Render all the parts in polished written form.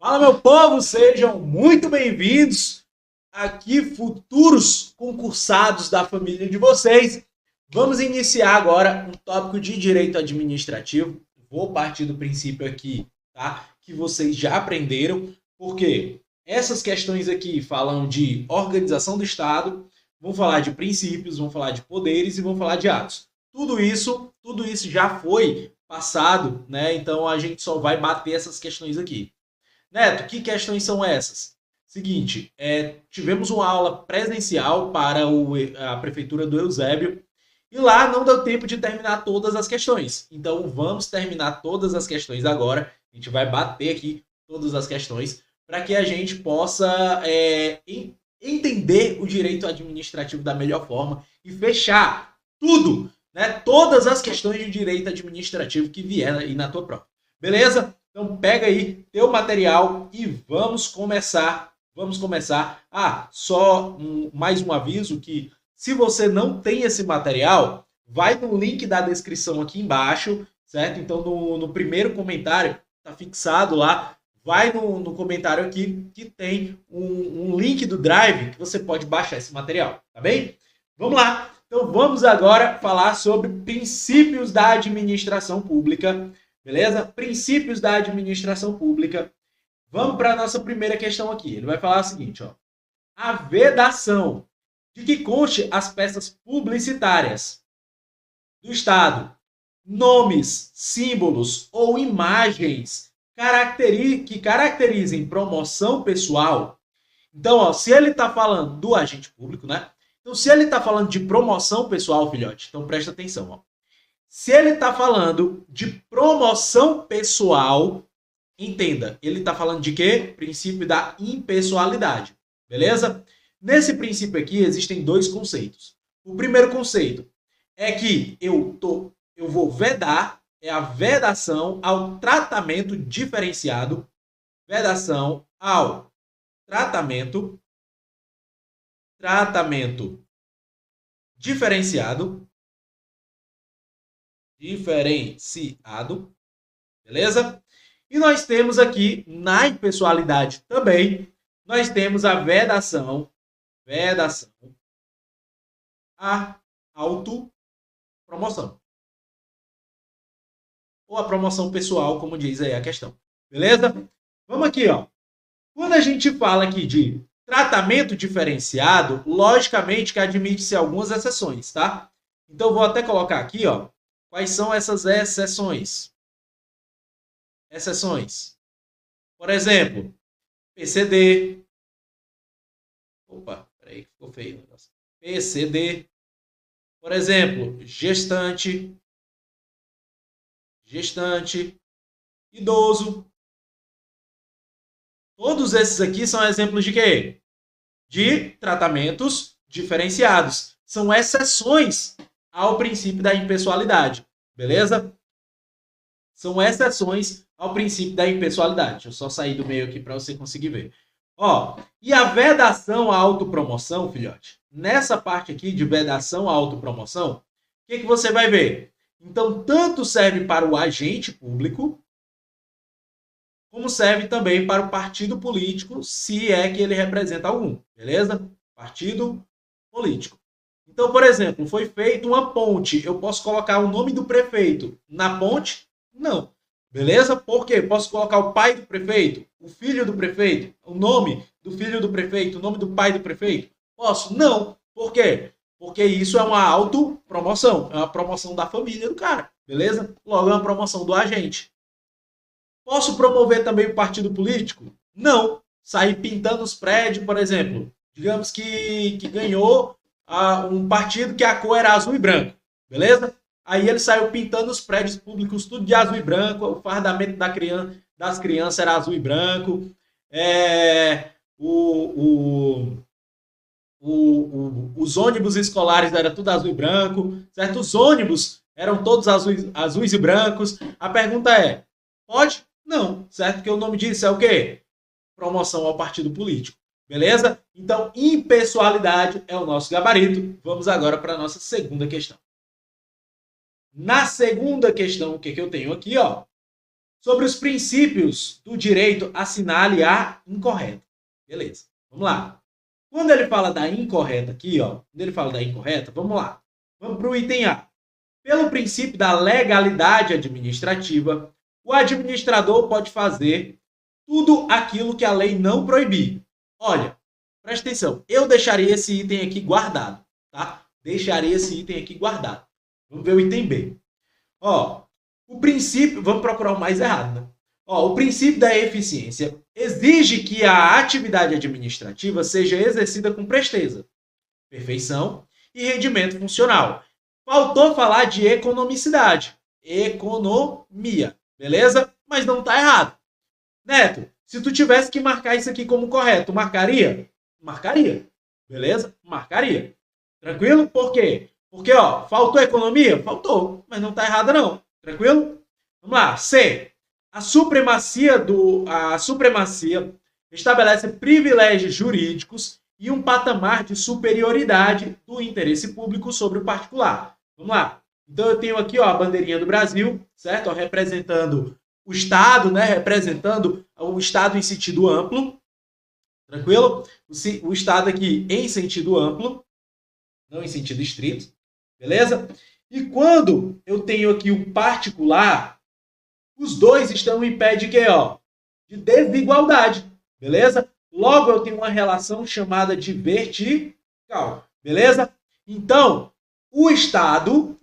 Fala, meu povo, sejam muito bem-vindos aqui, futuros concursados da família de vocês. Vamos iniciar agora um tópico de direito administrativo. Vou partir do princípio aqui, tá? Que vocês já aprenderam, porque essas questões aqui falam de organização do Estado, vão falar de princípios, vão falar de poderes e vão falar de atos. Tudo isso já foi passado, né? Então a gente só vai bater essas questões aqui. Neto, que questões são essas? Seguinte, tivemos uma aula presencial para a prefeitura do Eusébio e lá não deu tempo de terminar todas as questões. Então vamos terminar todas as questões agora. A gente vai bater aqui todas as questões para que a gente possa entender o direito administrativo da melhor forma e fechar tudo, né? Todas as questões de direito administrativo que vier aí na tua prova. Beleza? Então pega aí teu material e vamos começar. Vamos começar. Mais um aviso que se você não tem esse material, vai no link da descrição aqui embaixo, certo? Então no primeiro comentário, tá fixado lá, vai no comentário aqui que tem um link do Drive que você pode baixar esse material, tá bem? Vamos lá. Então vamos agora falar sobre princípios da administração pública. Beleza? Princípios da administração pública. Vamos para a nossa primeira questão aqui. Ele vai falar o seguinte, ó. A vedação de que conste as peças publicitárias do Estado, nomes, símbolos ou imagens que caracterizem promoção pessoal. Então, ó, se ele está falando do agente público, né? Então, se ele está falando de promoção pessoal, filhote, então presta atenção, ó. Se ele está falando de promoção pessoal, entenda, ele está falando de quê? Princípio da impessoalidade, beleza? Nesse princípio aqui existem dois conceitos. O primeiro conceito é que eu vou vedar, é a vedação ao tratamento diferenciado, vedação ao tratamento diferenciado, beleza? E nós temos aqui, na impessoalidade também, nós temos a vedação à autopromoção. Ou a promoção pessoal, como diz aí a questão. Beleza? Vamos aqui, ó. Quando a gente fala aqui de tratamento diferenciado, logicamente que admite-se algumas exceções, tá? Então, vou até colocar aqui, ó. Quais são essas exceções? Por exemplo, PCD. Opa, peraí que ficou feio o negócio. PCD. Por exemplo, gestante, idoso. Todos esses aqui são exemplos de quê? De tratamentos diferenciados. São exceções ao princípio da impessoalidade, beleza? São exceções ao princípio da impessoalidade. Deixa eu só sair do meio aqui para você conseguir ver. Ó, e a vedação à autopromoção, filhote? Nessa parte aqui de vedação à autopromoção, o que você vai ver? Então, tanto serve para o agente público, como serve também para o partido político, se é que ele representa algum, beleza? Partido político. Então, por exemplo, foi feita uma ponte. Eu posso colocar o nome do prefeito na ponte? Não. Beleza? Por quê? Posso colocar o pai do prefeito, o filho do prefeito, o nome do filho do prefeito, o nome do pai do prefeito? Posso? Não. Por quê? Porque isso é uma autopromoção. É uma promoção da família do cara. Beleza? Logo, é uma promoção do agente. Posso promover também o partido político? Não. Sair pintando os prédios, por exemplo. Digamos que ganhou um partido que a cor era azul e branco, beleza? Aí ele saiu pintando os prédios públicos tudo de azul e branco, o fardamento das crianças era azul e branco, os ônibus escolares era tudo azul e branco, certo? Os ônibus eram todos azuis e brancos. A pergunta é, pode? Não, certo? Porque o nome disso é o quê? Promoção ao partido político. Beleza? Então, impessoalidade é o nosso gabarito. Vamos agora para a nossa segunda questão. Na segunda questão, o que eu tenho aqui, ó? sobre os princípios do direito, assinale a incorreta. Beleza, vamos lá. Quando ele fala da incorreta aqui, ó, quando ele fala da incorreta, vamos lá. Vamos para o item A. Pelo princípio da legalidade administrativa, o administrador pode fazer tudo aquilo que a lei não proibir. Olha, presta atenção, eu deixaria esse item aqui guardado, tá? Deixaria esse item aqui guardado. Vamos ver o item B. Ó, o princípio, vamos procurar o mais errado, né? Ó, o princípio da eficiência exige que a atividade administrativa seja exercida com presteza, perfeição e rendimento funcional. Faltou falar de economicidade, economia, beleza? Mas não está errado. Neto, se tu tivesse que marcar isso aqui como correto, marcaria? Marcaria, beleza? Marcaria. Tranquilo? Por quê? Porque, ó, faltou economia? Faltou, mas não está errado não. Tranquilo? Vamos lá. C. A supremacia estabelece privilégios jurídicos e um patamar de superioridade do interesse público sobre o particular. Vamos lá. Então eu tenho aqui, ó, a bandeirinha do Brasil, certo? Ó, representando o Estado, né? Representando o Estado em sentido amplo. Tranquilo? O Estado aqui em sentido amplo, não em sentido estrito. Beleza? E quando eu tenho aqui o particular, os dois estão em pé de quê? Ó? De desigualdade. Beleza? Logo, eu tenho uma relação chamada de vertical. Beleza? Então, o Estado,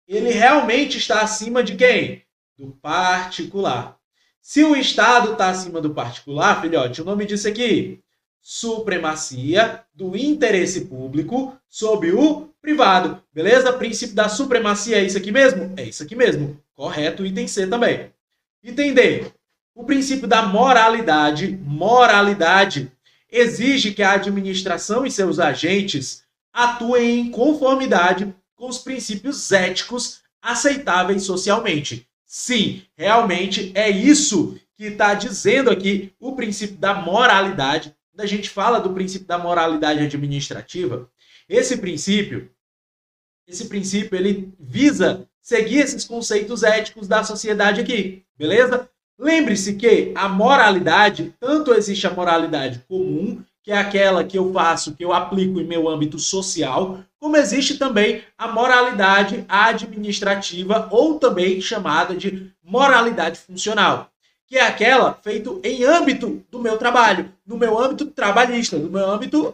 ele realmente está acima de quem? Do particular. Se o Estado está acima do particular, filhote, o nome disso aqui, supremacia do interesse público sobre o privado. Beleza? Princípio da supremacia é isso aqui mesmo? É isso aqui mesmo. Correto, item C também. Item D. O princípio da moralidade exige que a administração e seus agentes atuem em conformidade com os princípios éticos aceitáveis socialmente. Sim, realmente é isso que está dizendo aqui o princípio da moralidade. Quando a gente fala do princípio da moralidade administrativa, esse princípio ele visa seguir esses conceitos éticos da sociedade aqui, beleza? Lembre-se que a moralidade, tanto existe a moralidade comum, que é aquela que eu faço, que eu aplico em meu âmbito social, como existe também a moralidade administrativa, ou também chamada de moralidade funcional, que é aquela feita em âmbito do meu trabalho, no meu âmbito trabalhista, no meu âmbito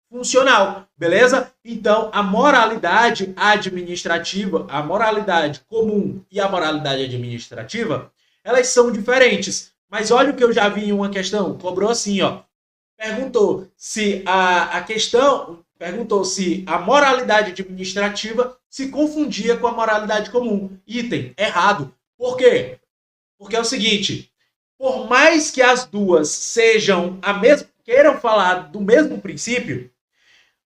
funcional, beleza? Então, a moralidade administrativa, a moralidade comum e a moralidade administrativa, elas são diferentes. Mas olha o que eu já vi em uma questão, cobrou assim, ó. Perguntou se a moralidade administrativa se confundia com a moralidade comum. Item, errado. Por quê? Porque é o seguinte, por mais que as duas sejam a mesma, queiram falar do mesmo princípio,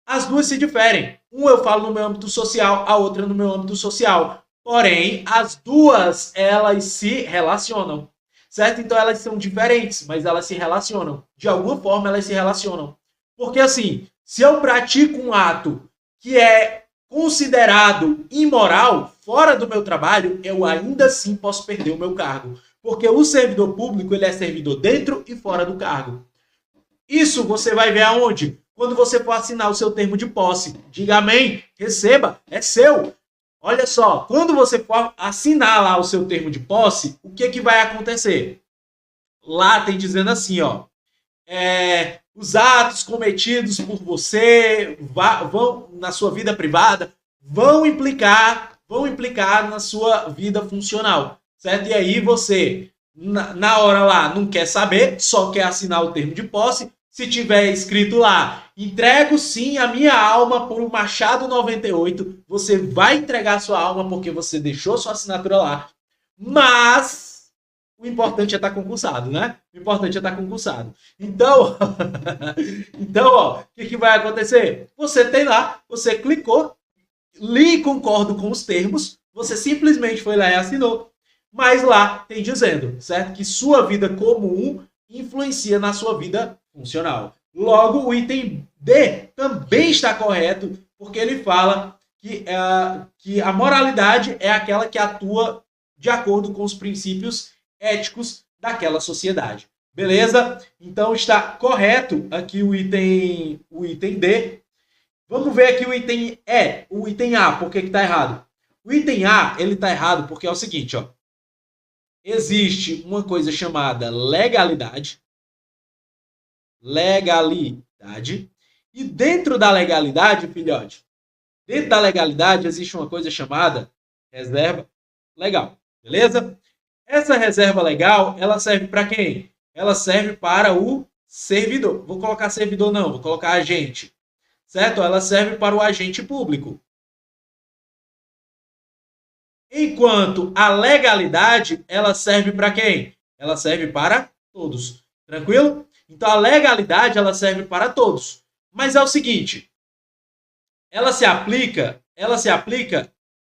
as duas se diferem. Um eu falo no meu âmbito social, a outra no meu âmbito social. Porém, as duas, elas se relacionam. Certo? Então, elas são diferentes, mas elas se relacionam. De alguma forma, elas se relacionam. Porque, assim, se eu pratico um ato que é considerado imoral, fora do meu trabalho, eu ainda assim posso perder o meu cargo. Porque o servidor público, ele é servidor dentro e fora do cargo. Isso você vai ver aonde? Quando você for assinar o seu termo de posse. Diga amém, receba, é seu. Olha só, quando você for assinar lá o seu termo de posse, o que vai acontecer? Lá tem dizendo assim, ó, os atos cometidos por você vão na sua vida privada, vão implicar na sua vida funcional, certo? E aí você, na hora lá, não quer saber, só quer assinar o termo de posse. Se tiver escrito lá, entrego sim a minha alma por um Machado 98, você vai entregar sua alma porque você deixou sua assinatura lá. Mas o importante é estar concursado, né? O importante é estar concursado. Então, ó, o que vai acontecer? Você tem lá, você clicou, li concordo com os termos, você simplesmente foi lá e assinou. Mas lá tem dizendo, certo? Que sua vida comum influencia na sua vida funcional. Logo, o item D também está correto, porque ele fala que a moralidade é aquela que atua de acordo com os princípios éticos daquela sociedade. Beleza? Então está correto aqui o item D. Vamos ver aqui o item E, o item A, por que está errado? O item A, ele está errado porque é o seguinte, ó. Existe uma coisa chamada legalidade. Legalidade. E dentro da legalidade, filhote, dentro da legalidade existe uma coisa chamada reserva legal. Beleza? Essa reserva legal, ela serve para quem? Ela serve para o servidor. Vou colocar servidor não, vou colocar agente. Certo? Ela serve para o agente público. Enquanto a legalidade, ela serve para quem? Ela serve para todos. Tranquilo? Então a legalidade, ela serve para todos. Mas é o seguinte, ela se aplica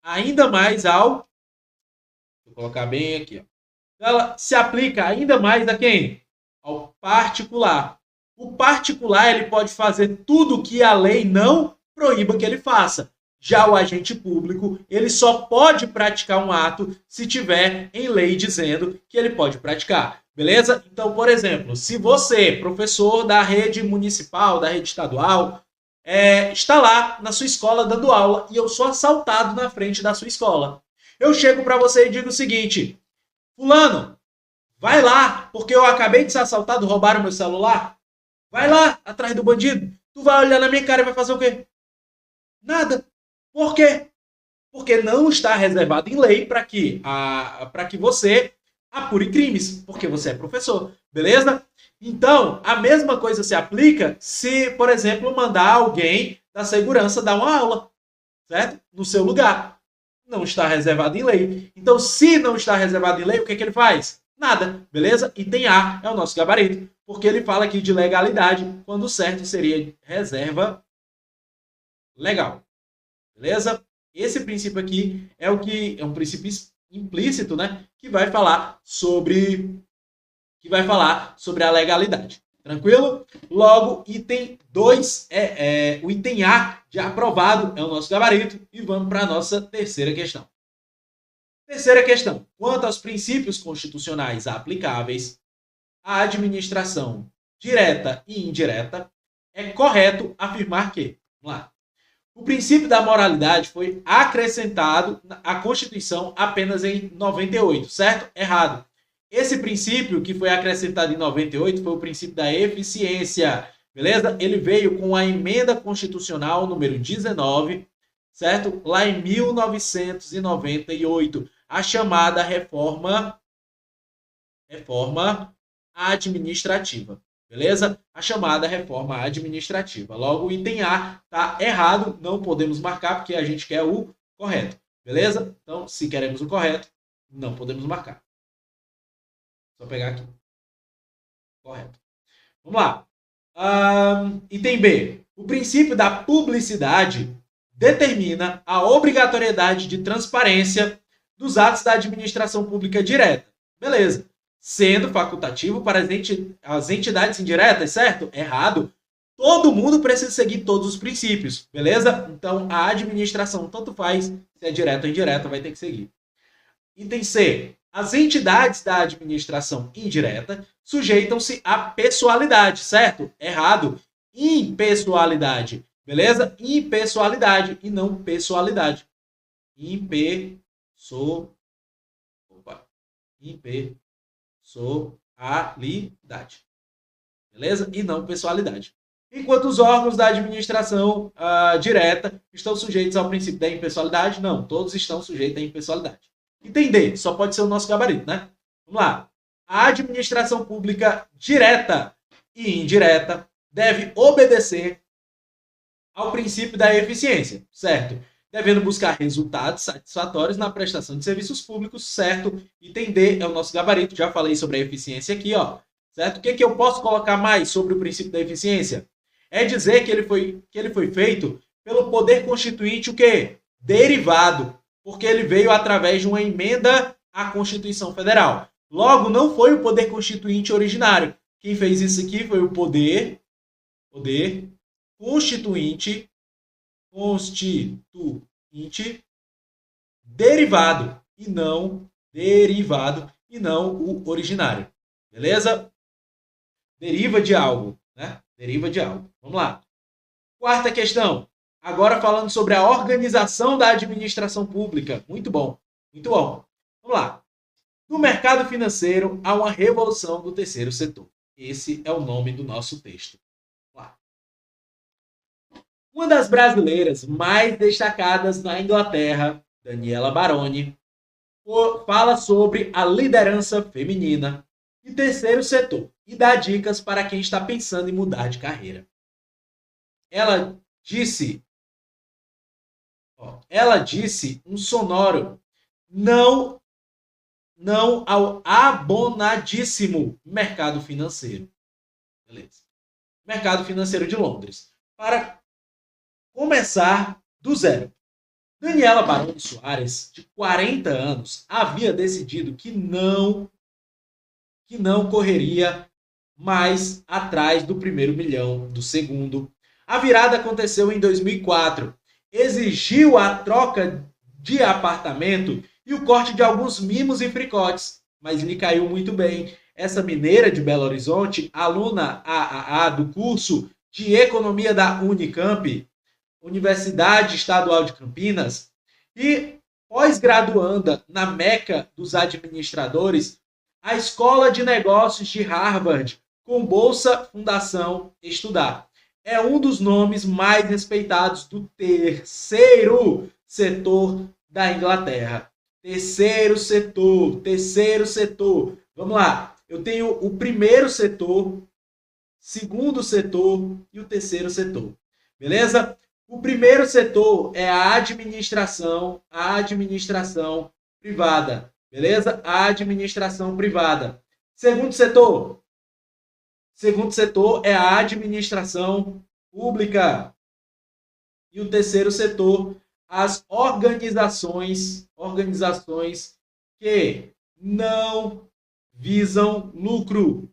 ainda mais ao... Vou colocar bem aqui, ó. Ela se aplica ainda mais a quem? Ao particular. O particular, ele pode fazer tudo que a lei não proíba que ele faça. Já o agente público, ele só pode praticar um ato se tiver em lei dizendo que ele pode praticar. Beleza? Então, por exemplo, se você, professor da rede municipal, da rede estadual, está lá na sua escola dando aula e eu sou assaltado na frente da sua escola. Eu chego para você e digo o seguinte: fulano, vai lá, porque eu acabei de ser assaltado, roubaram meu celular. Vai lá, atrás do bandido. Tu vai olhar na minha cara e vai fazer o quê? Nada. Por quê? Porque não está reservado em lei para que você apure crimes, porque você é professor, beleza? Então, a mesma coisa se aplica se, por exemplo, mandar alguém da segurança dar uma aula, certo? No seu lugar. Não está reservado em lei. Então, se não está reservado em lei, o que ele faz? Nada, beleza? Item A é o nosso gabarito, porque ele fala aqui de legalidade, quando o certo seria reserva legal. Beleza? Esse princípio aqui é um princípio implícito, né, que vai falar sobre a legalidade. Tranquilo? Logo, item 2 o item A de aprovado é o nosso gabarito e vamos para a nossa terceira questão. Terceira questão. Quanto aos princípios constitucionais aplicáveis à administração direta e indireta, é correto afirmar que, vamos lá, o princípio da moralidade foi acrescentado à Constituição apenas em 98, certo? Errado. Esse princípio que foi acrescentado em 98 foi o princípio da eficiência, beleza? Ele veio com a emenda constitucional número 19, certo? Lá em 1998, a chamada reforma administrativa. Beleza? A chamada reforma administrativa. Logo, o item A está errado, não podemos marcar porque a gente quer o correto. Beleza? Então, se queremos o correto, não podemos marcar. Só pegar aqui. Correto. Vamos lá. Item B. O princípio da publicidade determina a obrigatoriedade de transparência dos atos da administração pública direta. Beleza. Sendo facultativo para as entidades indiretas, certo? Errado. Todo mundo precisa seguir todos os princípios, beleza? Então, a administração, tanto faz se é direta ou indireta, vai ter que seguir. Item C. As entidades da administração indireta sujeitam-se à pessoalidade, certo? Errado. Impessoalidade, beleza? Impessoalidade e não pessoalidade. Impessoalidade. Beleza? E não pessoalidade. Enquanto os órgãos da administração direta estão sujeitos ao princípio da impessoalidade, não, todos estão sujeitos à impessoalidade. Entender, só pode ser o nosso gabarito, né? Vamos lá. A administração pública direta e indireta deve obedecer ao princípio da eficiência, certo? Devendo buscar resultados satisfatórios na prestação de serviços públicos, certo? Item D é o nosso gabarito, já falei sobre a eficiência aqui, ó, certo? O que eu posso colocar mais sobre o princípio da eficiência? É dizer que ele foi feito pelo poder constituinte, o quê? Derivado, porque ele veio através de uma emenda à Constituição Federal. Logo, não foi o poder constituinte originário. Quem fez isso aqui foi o poder constituinte derivado e não derivado e não o originário. Beleza? Deriva de algo, né? Deriva de algo. Vamos lá. Quarta questão. Agora falando sobre a organização da administração pública. Muito bom, muito bom. Vamos lá. No mercado financeiro, há uma revolução do terceiro setor. Esse é o nome do nosso texto. Vamos lá. Uma das brasileiras mais destacadas na Inglaterra, Daniela Baroni, fala sobre a liderança feminina e terceiro setor e dá dicas para quem está pensando em mudar de carreira. Ela disse um sonoro não ao abonadíssimo mercado financeiro. Beleza. Mercado financeiro de Londres. Para começar do zero. Daniela Baroni Soares, de 40 anos, havia decidido que não correria mais atrás do primeiro milhão, do segundo. A virada aconteceu em 2004. Exigiu a troca de apartamento e o corte de alguns mimos e fricotes, mas lhe caiu muito bem. Essa mineira de Belo Horizonte, aluna AAA do curso de Economia da Unicamp, Universidade Estadual de Campinas, e pós-graduanda na Meca dos Administradores, a Escola de Negócios de Harvard, com Bolsa Fundação Estudar. É um dos nomes mais respeitados do terceiro setor da Inglaterra. Terceiro setor. Vamos lá. Eu tenho o primeiro setor, segundo setor e o terceiro setor. Beleza? O primeiro setor é a administração privada. Beleza? A administração privada. Segundo setor é a administração pública. E o terceiro setor, as organizações que não visam lucro.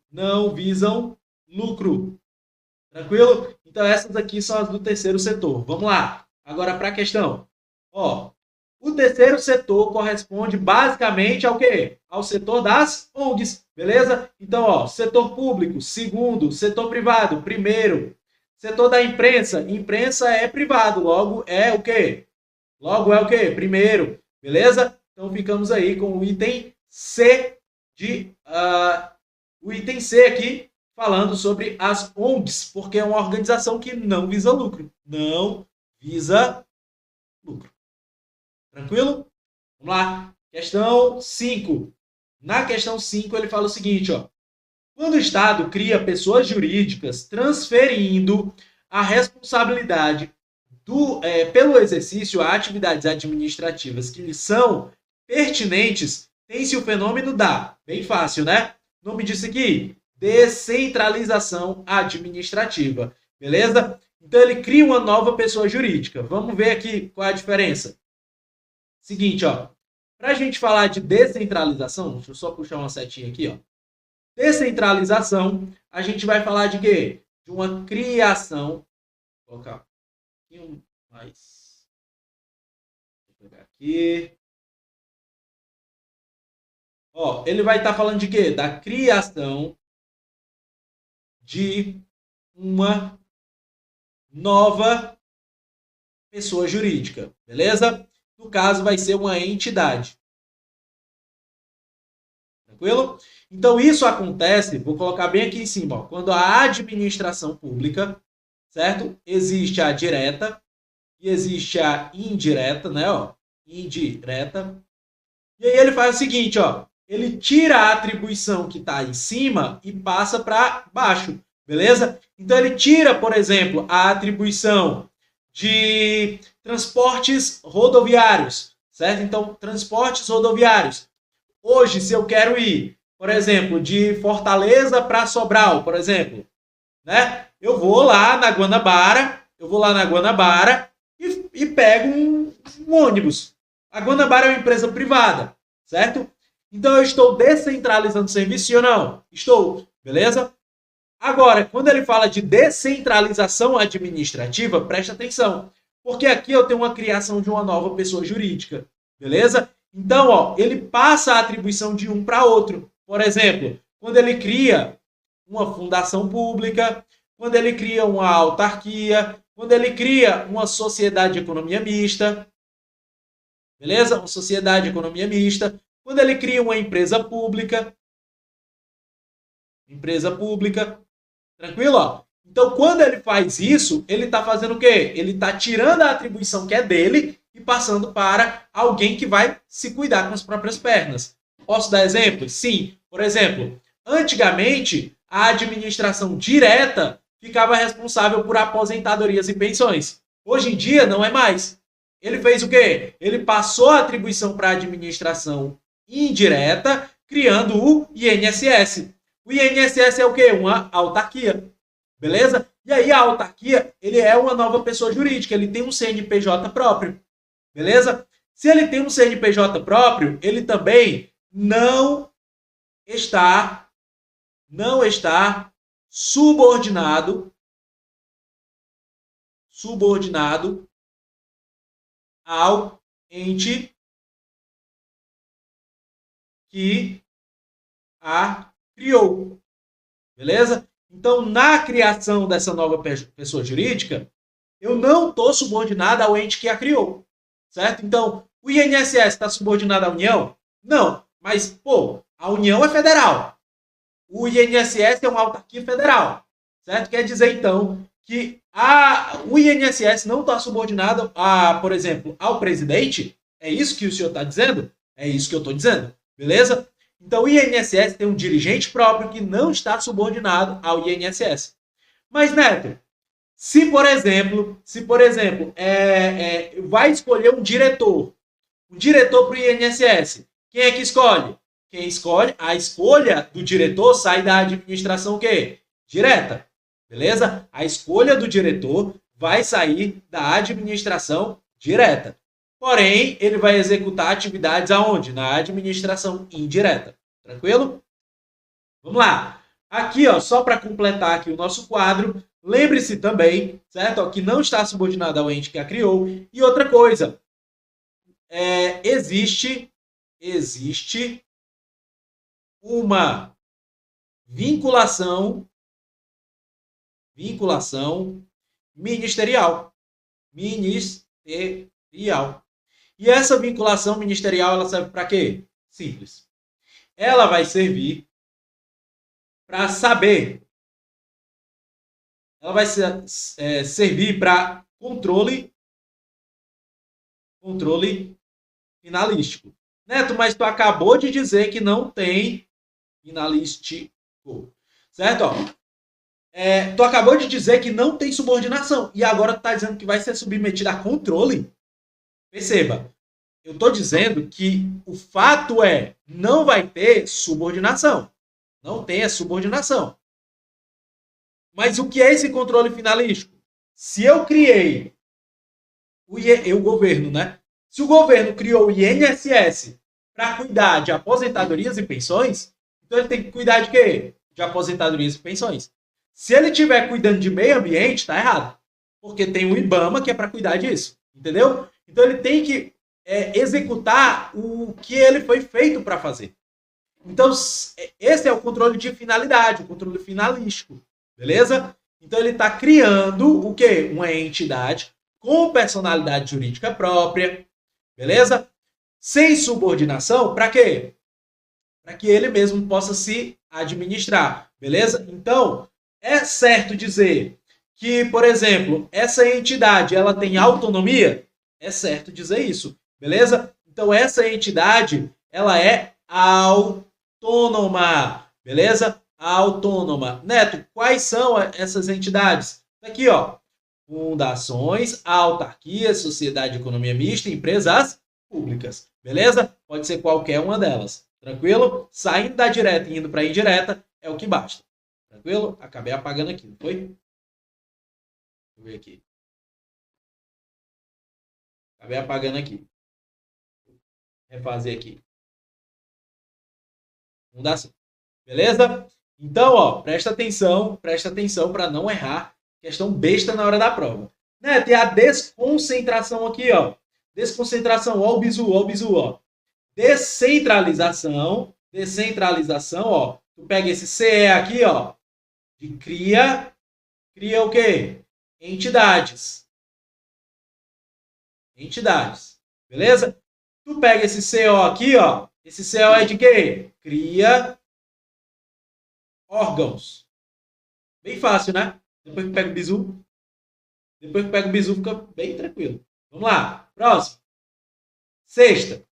Tranquilo? Então essas aqui são as do terceiro setor. Vamos lá. Agora para a questão. O terceiro setor corresponde basicamente ao quê? Ao setor das ONGs, beleza? Então, setor público, segundo, setor privado, primeiro. Setor da imprensa é privado, logo é o quê? Primeiro, beleza? Então ficamos aí com o item C o item C aqui, falando sobre as ONGs, porque é uma organização que não visa lucro. Tranquilo? Vamos lá. Questão 5. Na questão 5 ele fala o seguinte, quando o Estado cria pessoas jurídicas transferindo a responsabilidade pelo exercício a atividades administrativas que lhe são pertinentes, tem-se o fenômeno bem fácil, né? O nome disso aqui, descentralização administrativa. Beleza? Então ele cria uma nova pessoa jurídica. Vamos ver aqui qual é a diferença. Seguinte, para a gente falar de descentralização, deixa eu só puxar uma setinha aqui, Descentralização, a gente vai falar de quê? De uma criação. Vou colocar um pouquinho mais. Vou pegar aqui. Ele vai estar falando de quê? Da criação de uma nova pessoa jurídica, beleza? No caso, vai ser uma entidade. Tranquilo? Então, isso acontece, vou colocar bem aqui em cima, quando a administração pública, certo? Existe a direta e existe a indireta, né? Indireta. E aí ele faz o seguinte, ele tira a atribuição que está em cima e passa para baixo, beleza? Então, ele tira, por exemplo, a atribuição de transportes rodoviários, certo? Então, transportes rodoviários. Hoje, se eu quero ir, por exemplo, de Fortaleza para Sobral, por exemplo, né? Eu vou lá na Guanabara e pego um ônibus. A Guanabara é uma empresa privada, certo? Então, eu estou descentralizando o serviço, ou não? Estou, beleza? Agora, quando ele fala de descentralização administrativa, presta atenção. Porque aqui eu tenho uma criação de uma nova pessoa jurídica, beleza? Então, ó, ele passa a atribuição de um para outro. Por exemplo, quando ele cria uma fundação pública, quando ele cria uma autarquia, quando ele cria uma sociedade de economia mista, beleza? Uma sociedade de economia mista. Quando ele cria uma empresa pública, tranquilo? Ó? Então, quando ele faz isso, ele está fazendo o quê? Ele está tirando a atribuição que é dele e passando para alguém que vai se cuidar com as próprias pernas. Posso dar exemplos? Sim. Por exemplo, antigamente, a administração direta ficava responsável por aposentadorias e pensões. Hoje em dia, não é mais. Ele fez o quê? Ele passou a atribuição para a administração indireta, criando o INSS. O INSS é o quê? Uma autarquia. Beleza? E aí a autarquia, ele é uma nova pessoa jurídica, ele tem um CNPJ próprio. Beleza? Se ele tem um CNPJ próprio, ele também não está subordinado ao ente que a criou. Beleza? Então, na criação dessa nova pessoa jurídica, eu não estou subordinado ao ente que a criou. Certo? Então, o INSS está subordinado à União? Não. Mas, pô, a União é federal. O INSS é uma autarquia federal. Certo? Quer dizer, então, que o INSS não está subordinado, por exemplo, ao presidente? É isso que o senhor está dizendo? É isso que eu estou dizendo. Beleza? Então, o INSS tem um dirigente próprio que não está subordinado ao INSS. Mas, Neto, se por exemplo, vai escolher um diretor para o INSS, quem é que escolhe? Quem escolhe? A escolha do diretor sai da administração o quê? Direta. Beleza? A escolha do diretor vai sair da administração direta. Porém, ele vai executar atividades aonde? Na administração indireta. Tranquilo? Vamos lá. Aqui, ó, só para completar aqui o nosso quadro, lembre-se também, certo? Ó, que não está subordinado ao ente que a criou. E outra coisa, existe uma vinculação ministerial. E essa vinculação ministerial, ela serve para quê? Simples. Ela vai servir para saber. Ela vai servir para controle finalístico. Neto, mas tu acabou de dizer que não tem finalístico. Certo? Ó, tu acabou de dizer que não tem subordinação. E agora tu está dizendo que vai ser submetido a controle? Perceba, eu estou dizendo que o fato não vai ter subordinação. Não tem a subordinação. Mas o que é esse controle finalístico? Se eu criei o governo, né? Se o governo criou o INSS para cuidar de aposentadorias e pensões, então ele tem que cuidar de quê? De aposentadorias e pensões. Se ele estiver cuidando de meio ambiente, está errado. Porque tem o IBAMA que é para cuidar disso. Entendeu? Então ele tem que executar o que ele foi feito para fazer. Então, esse é o controle de finalidade, o controle finalístico. Beleza? Então ele está criando o quê? Uma entidade com personalidade jurídica própria. Beleza? Sem subordinação, para quê? Para que ele mesmo possa se administrar. Beleza? Então, é certo dizer que, por exemplo, essa entidade ela tem autonomia? É certo dizer isso. Beleza? Então, essa entidade ela é autônoma. Beleza? Autônoma. Neto, quais são essas entidades? Aqui, ó. Fundações, autarquias, sociedade de economia mista, empresas públicas. Beleza? Pode ser qualquer uma delas. Tranquilo? Saindo da direta e indo para a indireta é o que basta. Tranquilo? Acabei apagando aqui, não foi? Deixa eu ver aqui. Acabei apagando aqui. Refazer aqui. Fundação. Beleza? Então, ó, presta atenção para não errar. Questão besta na hora da prova. Né? Tem a desconcentração aqui, ó. Desconcentração, ó o bizu, ó. Descentralização, ó. Tu pega esse CE aqui, ó, de cria o quê? Entidades. Beleza? Tu pega esse CO aqui, ó. Esse CO é de quê? Cria órgãos. Bem fácil, né? Depois que pega o bizu, fica bem tranquilo. Vamos lá. Próximo. Sexta.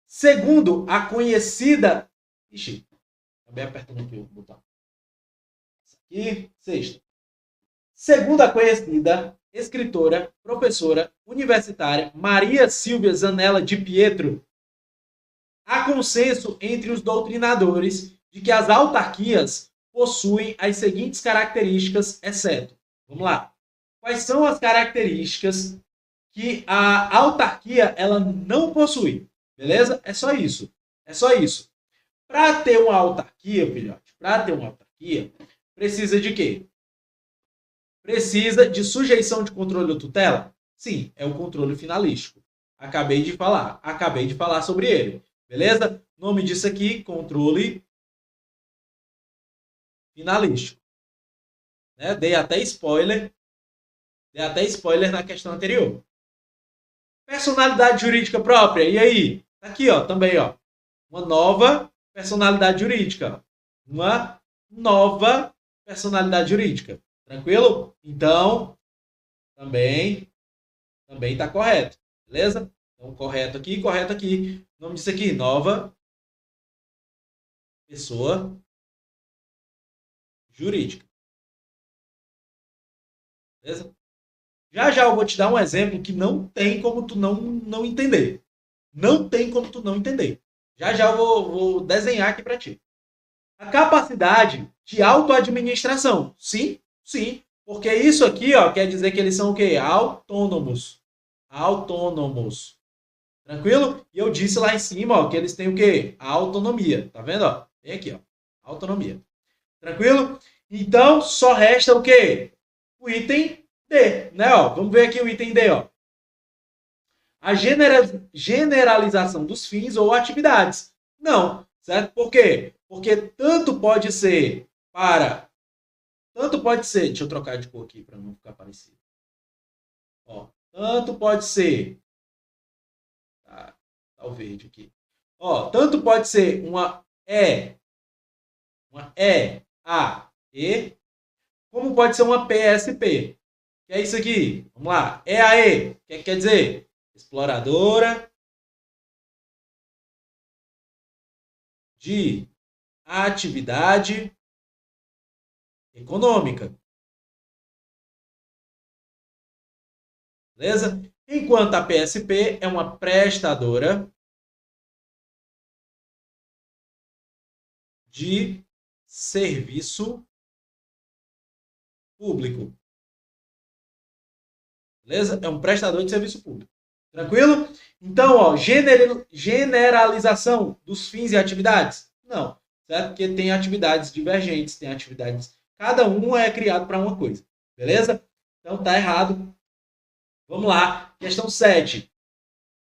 Segundo a conhecida... Ixi, acabei apertando aqui o botão. E sexta. Segundo a conhecida escritora, professora universitária Maria Silvia Zanella de Pietro, há consenso entre os doutrinadores de que as autarquias possuem as seguintes características, exceto. Vamos lá. Quais são as características que a autarquia ela não possui? Beleza? É só isso. Para ter uma autarquia, filhote, precisa de quê? Precisa de sujeição de controle ou tutela? Sim, é o controle finalístico. Acabei de falar sobre ele. Beleza? Nome disso aqui, controle finalístico. Né? Dei até spoiler na questão anterior. Personalidade jurídica própria. E aí? Tá aqui, ó, também, ó. Uma nova personalidade jurídica. Tranquilo? Então, também está correto. Beleza? Então, correto aqui. O nome disso aqui, nova pessoa jurídica. Beleza? Já eu vou te dar um exemplo que não tem como tu não entender. Já eu vou desenhar aqui para ti. A capacidade de autoadministração. Sim. Porque isso aqui, ó, quer dizer que eles são o quê? Autônomos. Tranquilo? E eu disse lá em cima, ó, que eles têm o quê? A autonomia. Tá vendo, ó? Tem aqui, ó. Autonomia. Tranquilo? Então, só resta o quê? O item D, né, ó? Vamos ver aqui o item D, ó. A generalização dos fins ou atividades. Não, certo? Por quê? Porque tanto pode ser, deixa eu trocar de cor aqui para não ficar parecido. Ó, tanto pode ser, tá o verde aqui. Ó, tanto pode ser uma A, E, como pode ser uma PSP. Que é isso aqui? Vamos lá. EAE. O que quer dizer? Exploradora de atividade econômica. Beleza? Enquanto a PSP é uma prestadora de serviço público. Beleza? É um prestador de serviço público. Tranquilo? Então, ó, generalização dos fins e atividades? Não. Certo? Porque tem atividades divergentes, tem atividades... Cada um é criado para uma coisa. Beleza? Então, tá errado. Vamos lá. Questão 7.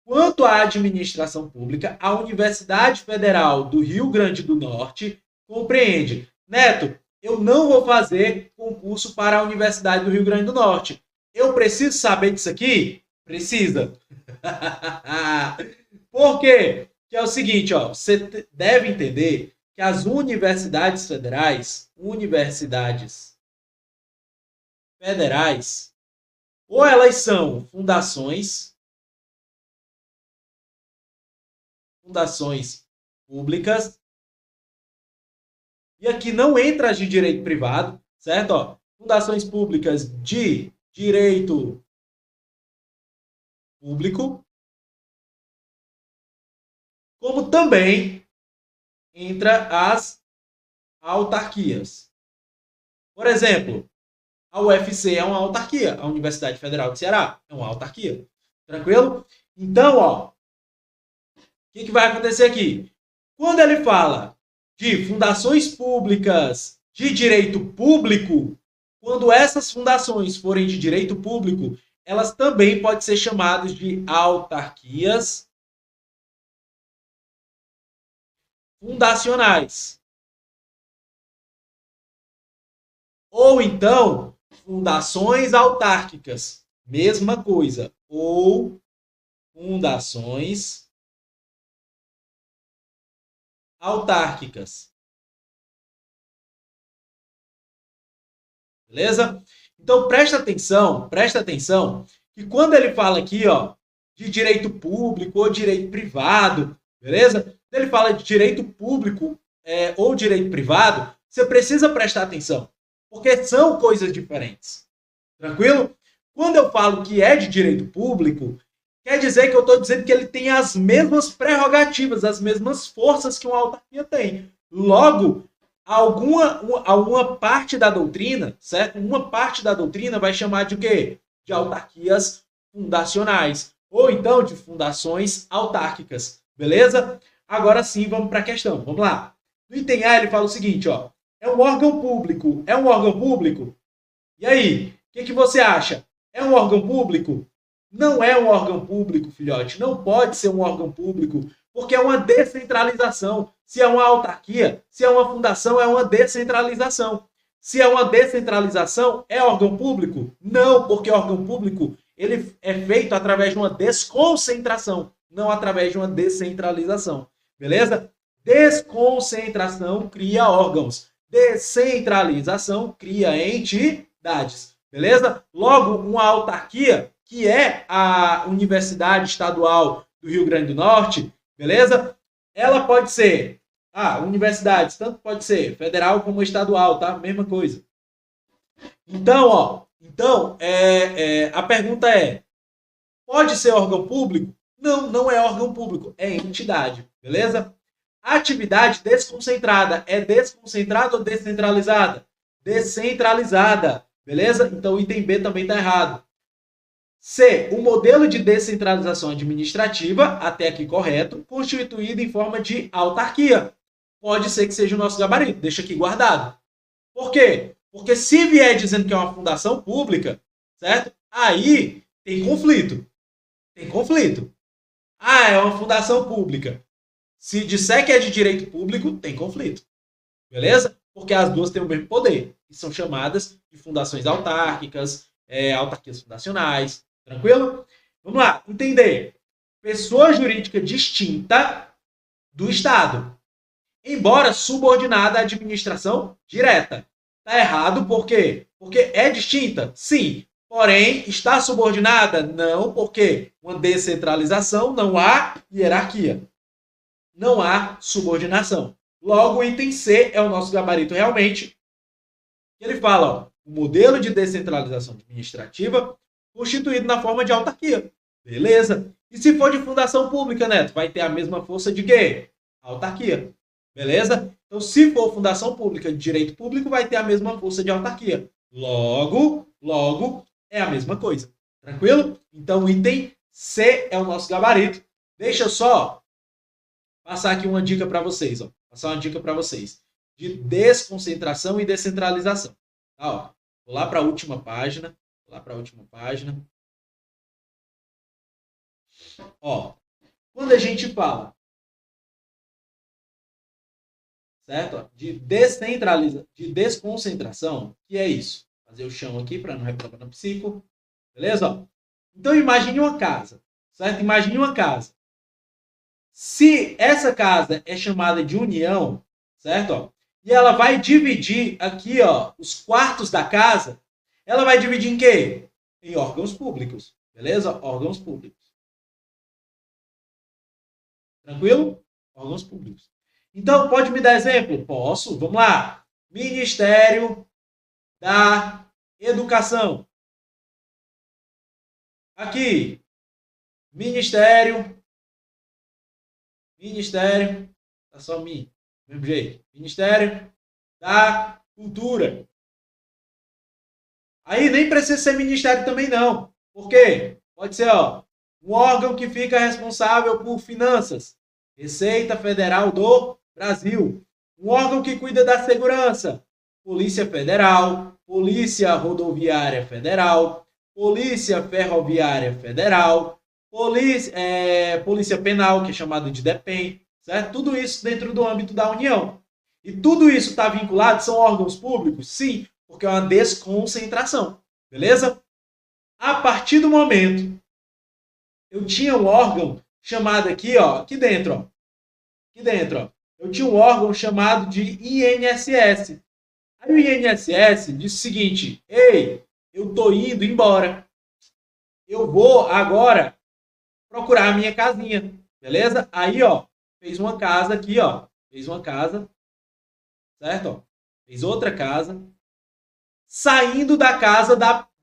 Quanto à administração pública, a Universidade Federal do Rio Grande do Norte compreende. Neto, eu não vou fazer concurso para a Universidade do Rio Grande do Norte. Eu preciso saber disso aqui? Precisa. Por quê? Que é o seguinte, ó, você deve entender que as universidades federais, ou elas são fundações públicas, e aqui não entra as de direito privado, certo? Ó, fundações públicas de direito público, como também entra as autarquias. Por exemplo, a UFC é uma autarquia, a Universidade Federal de Ceará é uma autarquia. Tranquilo? Então, ó, o que vai acontecer aqui? Quando ele fala de fundações públicas de direito público, quando essas fundações forem de direito público, elas também podem ser chamadas de autarquias fundacionais. Ou então, fundações autárquicas. Mesma coisa. Ou fundações autárquicas. Beleza? Então, presta atenção, que quando ele fala aqui, ó, de direito público ou direito privado, beleza? Quando ele fala de direito público ou direito privado, você precisa prestar atenção, porque são coisas diferentes. Tranquilo? Quando eu falo que é de direito público, quer dizer que eu estou dizendo que ele tem as mesmas prerrogativas, as mesmas forças que uma autarquia tem. Logo, alguma parte da doutrina, certo? Uma parte da doutrina vai chamar de o quê? De autarquias fundacionais, ou então de fundações autárquicas, beleza? Agora sim, vamos para a questão, vamos lá. No item A, ele fala o seguinte, ó, é um órgão público, é um órgão público? E aí, o que você acha? É um órgão público? Não é um órgão público, filhote, não pode ser um órgão público, porque é uma descentralização. Se é uma autarquia, se é uma fundação, é uma descentralização. Se é uma descentralização, é órgão público? Não, porque órgão público ele é feito através de uma desconcentração, não através de uma descentralização. Beleza? Desconcentração cria órgãos. Descentralização cria entidades. Beleza? Logo, uma autarquia, que é a Universidade Estadual do Rio Grande do Norte, beleza? Ela pode ser, universidades, tanto pode ser federal como estadual, tá? Mesma coisa. Então, ó, a pergunta é, pode ser órgão público? Não, não é órgão público, é entidade, beleza? Atividade desconcentrada, é desconcentrada ou descentralizada? Descentralizada, beleza? Então, o item B também está errado. C. O modelo de descentralização administrativa, até aqui correto, constituído em forma de autarquia. Pode ser que seja o nosso gabarito, deixa aqui guardado. Por quê? Porque se vier dizendo que é uma fundação pública, certo? Aí tem conflito. Tem conflito. É uma fundação pública. Se disser que é de direito público, tem conflito. Beleza? Porque as duas têm o mesmo poder. E são chamadas de fundações autárquicas, autarquias fundacionais. Tranquilo? Vamos lá, entender. Pessoa jurídica distinta do Estado, embora subordinada à administração direta. Está errado por quê? Porque é distinta? Sim. Porém, está subordinada? Não, porque uma descentralização não há hierarquia. Não há subordinação. Logo, o item C é o nosso gabarito realmente. Ele fala, ó, o modelo de descentralização administrativa constituído na forma de autarquia. Beleza? E se for de fundação pública, Neto, vai ter a mesma força de quê? Autarquia. Beleza? Então, se for fundação pública de direito público, vai ter a mesma força de autarquia. Logo, é a mesma coisa. Tranquilo? Então, o item C é o nosso gabarito. Deixa eu só passar aqui uma dica para vocês. Ó. Passar uma dica para vocês. De desconcentração e descentralização. Tá, ó. Vou lá para a última página. Ó, quando a gente fala, certo? De desconcentração, que é isso? Vou fazer o chão aqui para não reprovar no psico. Beleza? Ó. Então, imagine uma casa, certo? Imagine uma casa. Se essa casa é chamada de união, certo? Ó, e ela vai dividir aqui, ó, os quartos da casa. Ela vai dividir em quê? Em órgãos públicos. Beleza? Órgãos públicos. Tranquilo? Órgãos públicos. Então, pode me dar exemplo? Posso. Vamos lá. Ministério da Educação. Aqui. Ministério. Tá só mim. Do mesmo jeito. Ministério da Cultura. Aí nem precisa ser ministério também não. Por quê? Pode ser, ó, um órgão que fica responsável por finanças. Receita Federal do Brasil. Um órgão que cuida da segurança. Polícia Federal, Polícia Rodoviária Federal, Polícia Ferroviária Federal, Polícia Penal, que é chamada de DEPEN, certo? Tudo isso dentro do âmbito da União. E tudo isso está vinculado, são órgãos públicos? Sim, porque é uma desconcentração, beleza? A partir do momento, eu tinha um órgão chamado aqui, ó, aqui dentro, eu tinha um órgão chamado de INSS. Aí o INSS disse o seguinte: ei, eu tô indo embora. Eu vou agora procurar a minha casinha, beleza? Aí, ó, fez uma casa aqui, ó. Fez uma casa, certo? Ó, fez outra casa, saindo da casa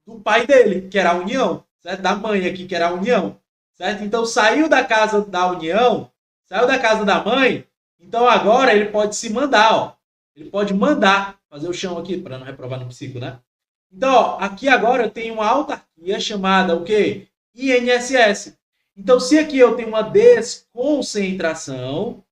do pai dele, que era a União, certo? Da mãe aqui, que era a União, certo? Então, saiu da casa da União, saiu da casa da mãe, então agora ele pode se mandar, ó. Ele pode mandar fazer o chão aqui, para não reprovar no psico, né? Então, ó, aqui agora eu tenho uma autarquia chamada o quê? INSS. Então, se aqui eu tenho uma desconcentração,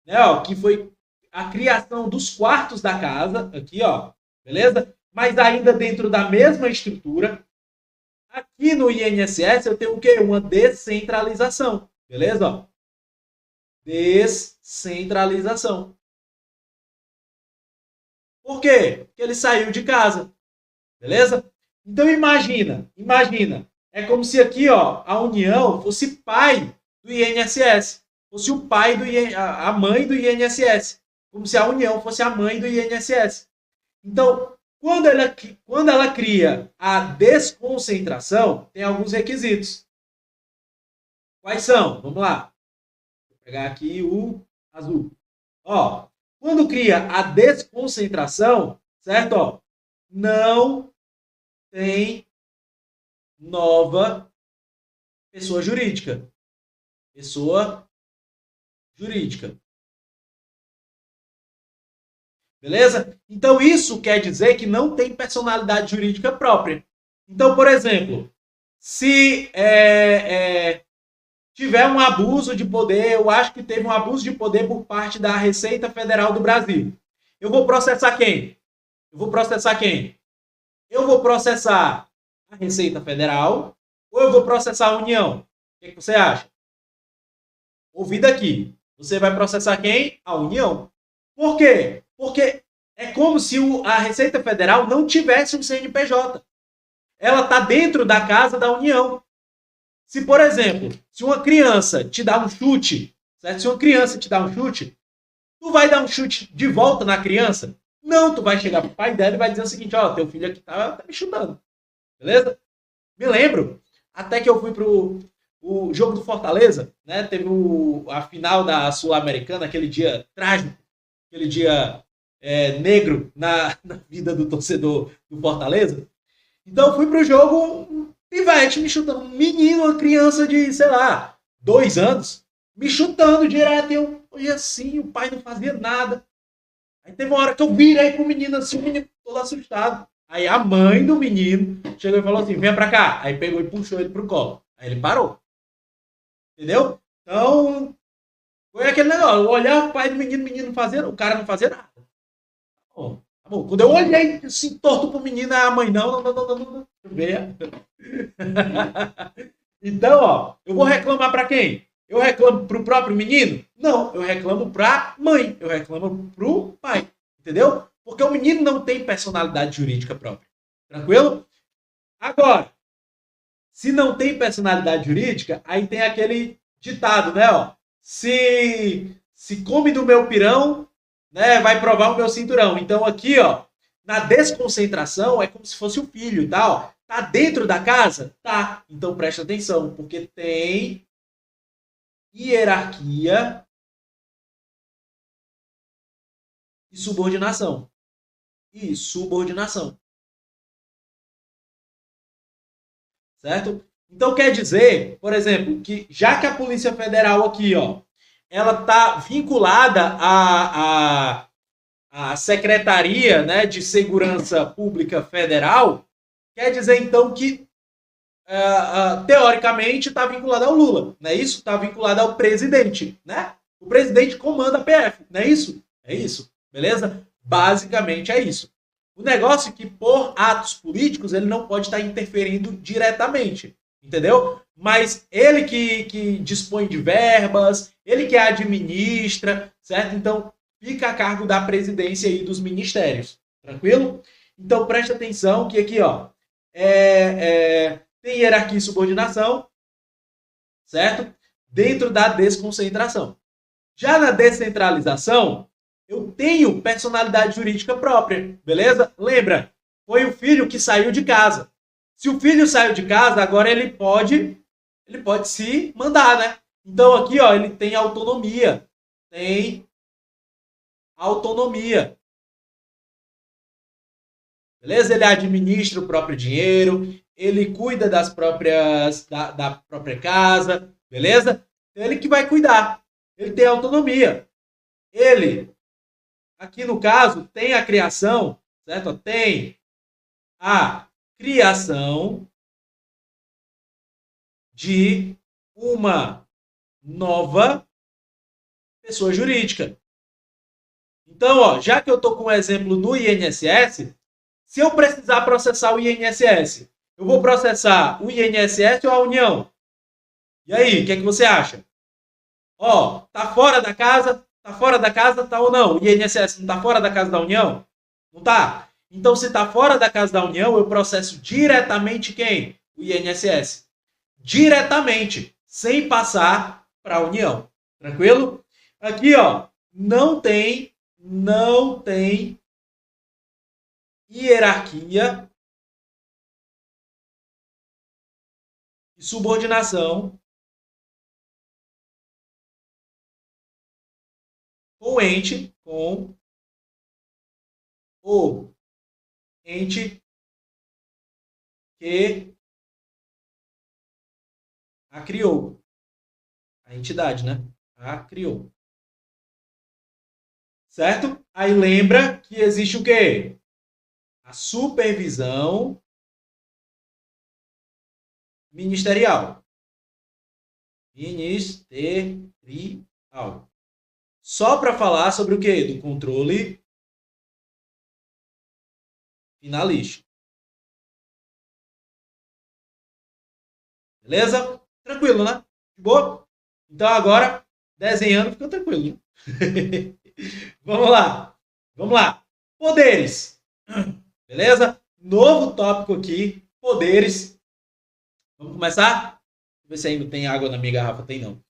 né, ó, que foi a criação dos quartos da casa, aqui, ó, beleza? Mas ainda dentro da mesma estrutura. Aqui no INSS eu tenho o quê? Uma descentralização, beleza? Ó, descentralização. Por quê? Porque ele saiu de casa, beleza? Então imagina, é como se aqui, ó, a União fosse pai do INSS, fosse o pai a mãe do INSS, como se a União fosse a mãe do INSS. Então, quando ela cria a desconcentração, tem alguns requisitos. Quais são? Vamos lá. Vou pegar aqui o azul. Ó, quando cria a desconcentração, certo? Ó, não tem nova pessoa jurídica. Pessoa jurídica. Beleza? Então, isso quer dizer que não tem personalidade jurídica própria. Então, por exemplo, se tiver um abuso de poder, eu acho que teve um abuso de poder por parte da Receita Federal do Brasil. Eu vou processar quem? Eu vou processar a Receita Federal ou eu vou processar a União? O que você acha? Ouvido aqui. Você vai processar quem? A União. Por quê? Porque é como se a Receita Federal não tivesse um CNPJ. Ela está dentro da casa da União. Se, por exemplo, se uma criança te dá um chute, certo? Se uma criança te dá um chute, tu vai dar um chute de volta na criança? Não, tu vai chegar pro pai dela e vai dizer o seguinte: ó, teu filho aqui tá me chutando. Beleza? Me lembro, até que eu fui pro o jogo do Fortaleza, né? Teve a final da Sul-Americana, aquele dia trágico, aquele dia negro na vida do torcedor do Fortaleza. Então eu fui pro jogo, um pivete me chutando, um menino, uma criança de, sei lá, 2 anos, me chutando direto. E eu olhei assim, o pai não fazia nada. Aí teve uma hora que eu virei pro menino assim, o menino todo assustado. Aí a mãe do menino chegou e falou assim: vem pra cá. Aí pegou e puxou ele pro colo. Aí ele parou. Entendeu? Então, foi aquele negócio. Eu olhava o pai do menino, o cara não fazia nada. Bom, tá bom. Quando eu olhei assim, torto pro menino, a mãe, não. Veja. Então, ó, eu vou reclamar pra quem? Eu reclamo pro próprio menino? Não, eu reclamo pra mãe. Eu reclamo pro pai. Entendeu? Porque o menino não tem personalidade jurídica própria. Tranquilo? Agora, se não tem personalidade jurídica, aí tem aquele ditado, né? Ó, se come do meu pirão, né, vai provar o meu cinturão. Então aqui, ó, na desconcentração é como se fosse o filho, tá? Ó, tá dentro da casa? Tá. Então presta atenção, porque tem hierarquia e subordinação. Certo? Então quer dizer, por exemplo, que já que a Polícia Federal aqui, ó, ela está vinculada à Secretaria, né, de Segurança Pública Federal, quer dizer então que teoricamente está vinculada ao Lula, não é isso? Está vinculada ao presidente, né? O presidente comanda a PF, não é isso? É isso, beleza? Basicamente é isso. O negócio é que, por atos políticos, ele não pode estar interferindo diretamente. Entendeu? mas ele que dispõe de verbas, ele que administra, certo? Então, fica a cargo da presidência e dos ministérios, tranquilo? Então, preste atenção que aqui, ó, tem hierarquia e subordinação, certo? Dentro da desconcentração. Já na descentralização, eu tenho personalidade jurídica própria, beleza? Lembra, foi o filho que saiu de casa. Se o filho saiu de casa, agora ele pode se mandar, né? Então aqui, ó, ele tem autonomia. Tem autonomia. Beleza? Ele administra o próprio dinheiro, ele cuida das próprias da própria casa, beleza? Ele que vai cuidar. Ele tem autonomia. Ele, aqui no caso, tem a criação, certo? Tem a criação de uma nova pessoa jurídica. Então, ó, já que eu estou com um exemplo no INSS, se eu precisar processar o INSS, eu vou processar o INSS ou a União? E aí, o que é que você acha? Ó, tá fora da casa? Tá fora da casa, tá ou não? O INSS não tá fora da casa da União? Não tá? Então, se tá fora da casa da União, eu processo diretamente quem? O INSS. Diretamente, sem passar para a União. Tranquilo? Aqui, ó, não tem hierarquia e subordinação com o ente que a criou. A entidade, né? A criou. Certo? Aí lembra que existe o quê? A supervisão ministerial. Ministerial. Só para falar sobre o quê? Do controle finalístico. Beleza? Tranquilo, né? Boa? Então agora, desenhando, fica tranquilo. Vamos lá. Vamos lá. Poderes. Beleza? Novo tópico aqui. Poderes. Vamos começar? Vou ver se ainda tem água na minha garrafa. Tem não.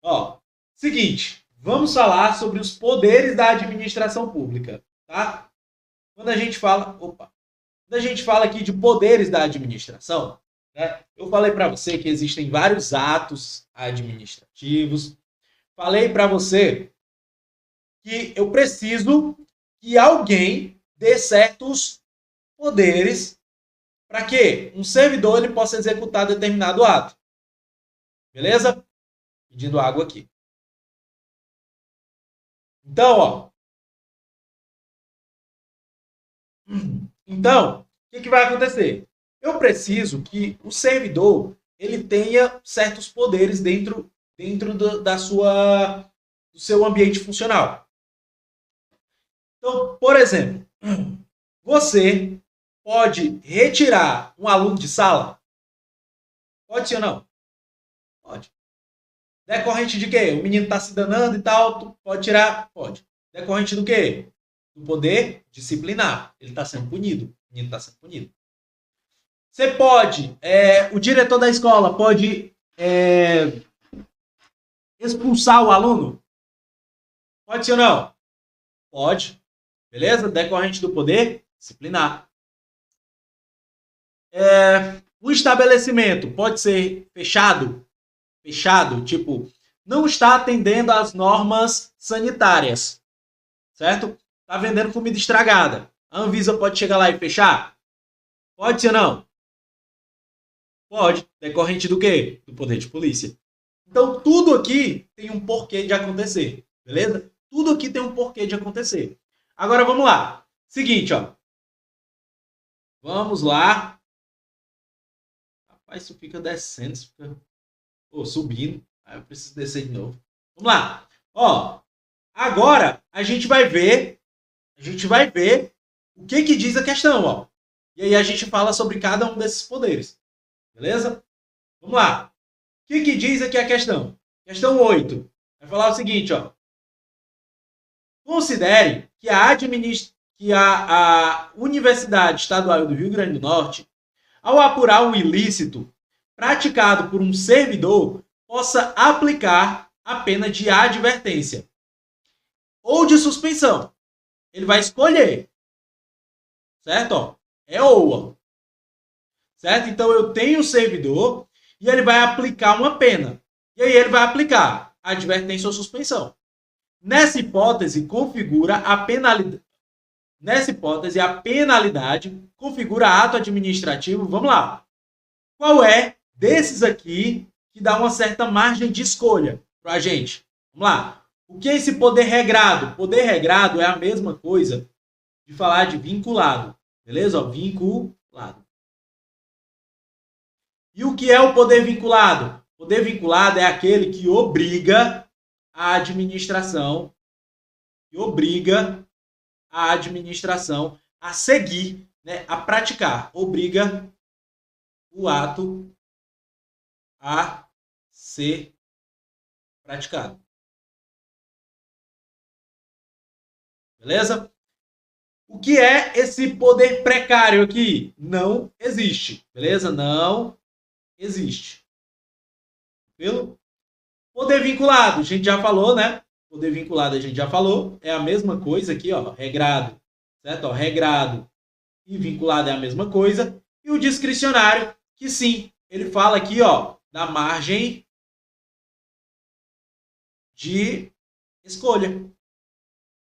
Ó, seguinte. Vamos falar sobre os poderes da administração pública. Tá? Quando a gente fala... Quando a gente fala aqui de poderes da administração, né, eu falei para você que existem vários atos administrativos. Falei para você que eu preciso que alguém dê certos poderes para que um servidor ele possa executar determinado ato. Beleza? Pedindo água aqui. Então, ó. Então, o que vai acontecer? Eu preciso que o servidor ele tenha certos poderes dentro do seu ambiente funcional. Então, por exemplo, você pode retirar um aluno de sala? Pode sim ou não? Pode. Decorrente de quê? O menino está se danando e tal, tu pode tirar? Pode. Decorrente do quê? Do poder disciplinar. Ele está sendo punido. O menino está sendo punido. Você pode, o diretor da escola pode expulsar o aluno? Pode sim ou não? Pode. Beleza? Decorrente do poder disciplinar. O estabelecimento pode ser fechado? Fechado, tipo, não está atendendo às normas sanitárias. Certo? Está vendendo comida estragada. A Anvisa pode chegar lá e fechar? Pode sim ou não? Pode. Decorrente do quê? Do poder de polícia. Então, tudo aqui tem um porquê de acontecer. Beleza? Tudo aqui tem um porquê de acontecer. Agora, vamos lá. Seguinte, ó. Vamos lá. Rapaz, isso fica descendo. Isso fica subindo. Aí eu preciso descer de novo. Vamos lá. Ó. Agora, a gente vai ver o que diz a questão, ó. E aí a gente fala sobre cada um desses poderes. Beleza? Vamos lá. que diz aqui a questão? Questão 8. Vai falar o seguinte, ó. Considere que a Universidade Estadual do Rio Grande do Norte, ao apurar um ilícito praticado por um servidor, possa aplicar a pena de advertência ou de suspensão. Ele vai escolher. Certo? Ó, é ou. Certo? Então eu tenho um servidor e ele vai aplicar uma pena. E aí ele vai aplicar advertência ou suspensão. Nessa hipótese, a penalidade configura ato administrativo. Vamos lá. Qual é desses aqui que dá uma certa margem de escolha para a gente? Vamos lá. O que é esse poder regrado? Poder regrado é a mesma coisa de falar de vinculado. Beleza? Ó, vinculado. E o que é o poder vinculado? O poder vinculado é aquele que obriga a administração a seguir, né, a praticar, obriga o ato a ser praticado. Beleza? O que é esse poder precário aqui? Não existe. Beleza? Não existe. Tranquilo? Poder vinculado, a gente já falou, né? Poder vinculado a gente já falou. É a mesma coisa aqui, ó. Regrado. Certo? Ó, regrado e vinculado é a mesma coisa. E o discricionário, que sim, ele fala aqui, ó, da margem de escolha.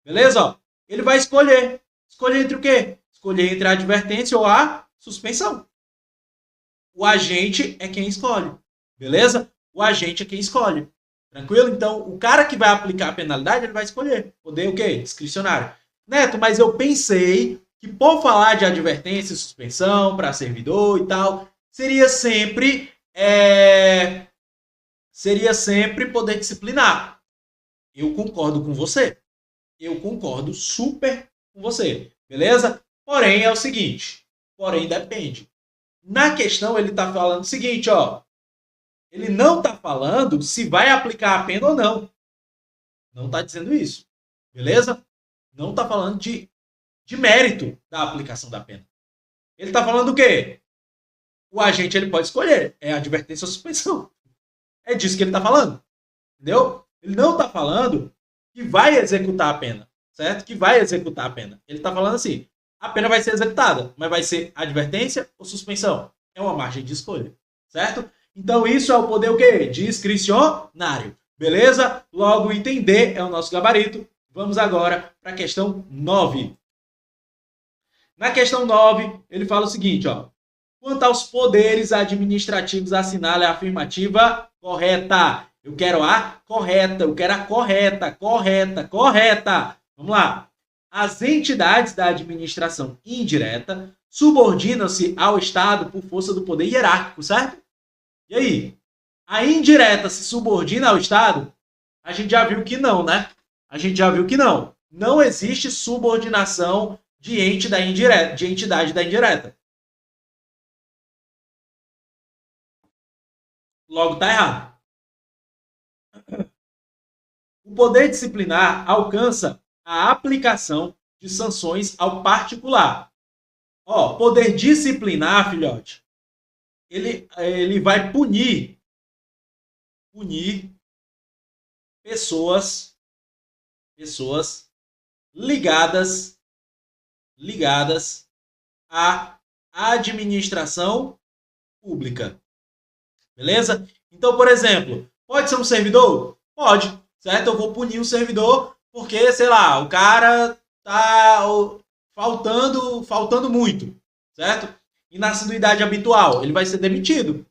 Beleza? Ó, ele vai escolher. Escolher entre o quê? Escolher entre a advertência ou a suspensão. O agente é quem escolhe. Beleza? O agente é quem escolhe. Tranquilo? Então, o cara que vai aplicar a penalidade, ele vai escolher. Poder o quê? Discricionário. Neto, mas eu pensei que por falar de advertência e suspensão para servidor e tal, seria sempre poder disciplinar. Eu concordo com você. Eu concordo super com você. Beleza? Porém, é o seguinte. Porém, depende. Na questão, ele está falando o seguinte, ó. Ele não está falando se vai aplicar a pena ou não. Não está dizendo isso. Beleza? Não está falando de mérito da aplicação da pena. Ele está falando do quê? O agente ele pode escolher. É advertência ou suspensão. É disso que ele está falando. Entendeu? Ele não está falando que vai executar a pena. Certo? Que vai executar a pena. Ele está falando assim. A pena vai ser executada, mas vai ser advertência ou suspensão? É uma margem de escolha. Certo? Então, isso é o poder o quê? Discricionário. Beleza? Logo, entender é o nosso gabarito. Vamos agora para a questão 9. Na questão 9, ele fala o seguinte, ó. Quanto aos poderes administrativos, assinale a afirmativa correta. Eu quero a correta, eu quero a correta, correta. Vamos lá. As entidades da administração indireta subordinam-se ao Estado por força do poder hierárquico, certo? E aí? A indireta se subordina ao Estado? A gente já viu que não, né? A gente já viu que não. Não existe subordinação de entidade da indireta. Logo está errado. O poder disciplinar alcança a aplicação de sanções ao particular. Ó, poder disciplinar, filhote, ele vai punir pessoas ligadas à administração pública. Beleza? Então, por exemplo, pode ser um servidor? Pode, certo? Eu vou punir um servidor porque, sei lá, o cara tá faltando muito, certo? E na assiduidade habitual, ele vai ser demitido.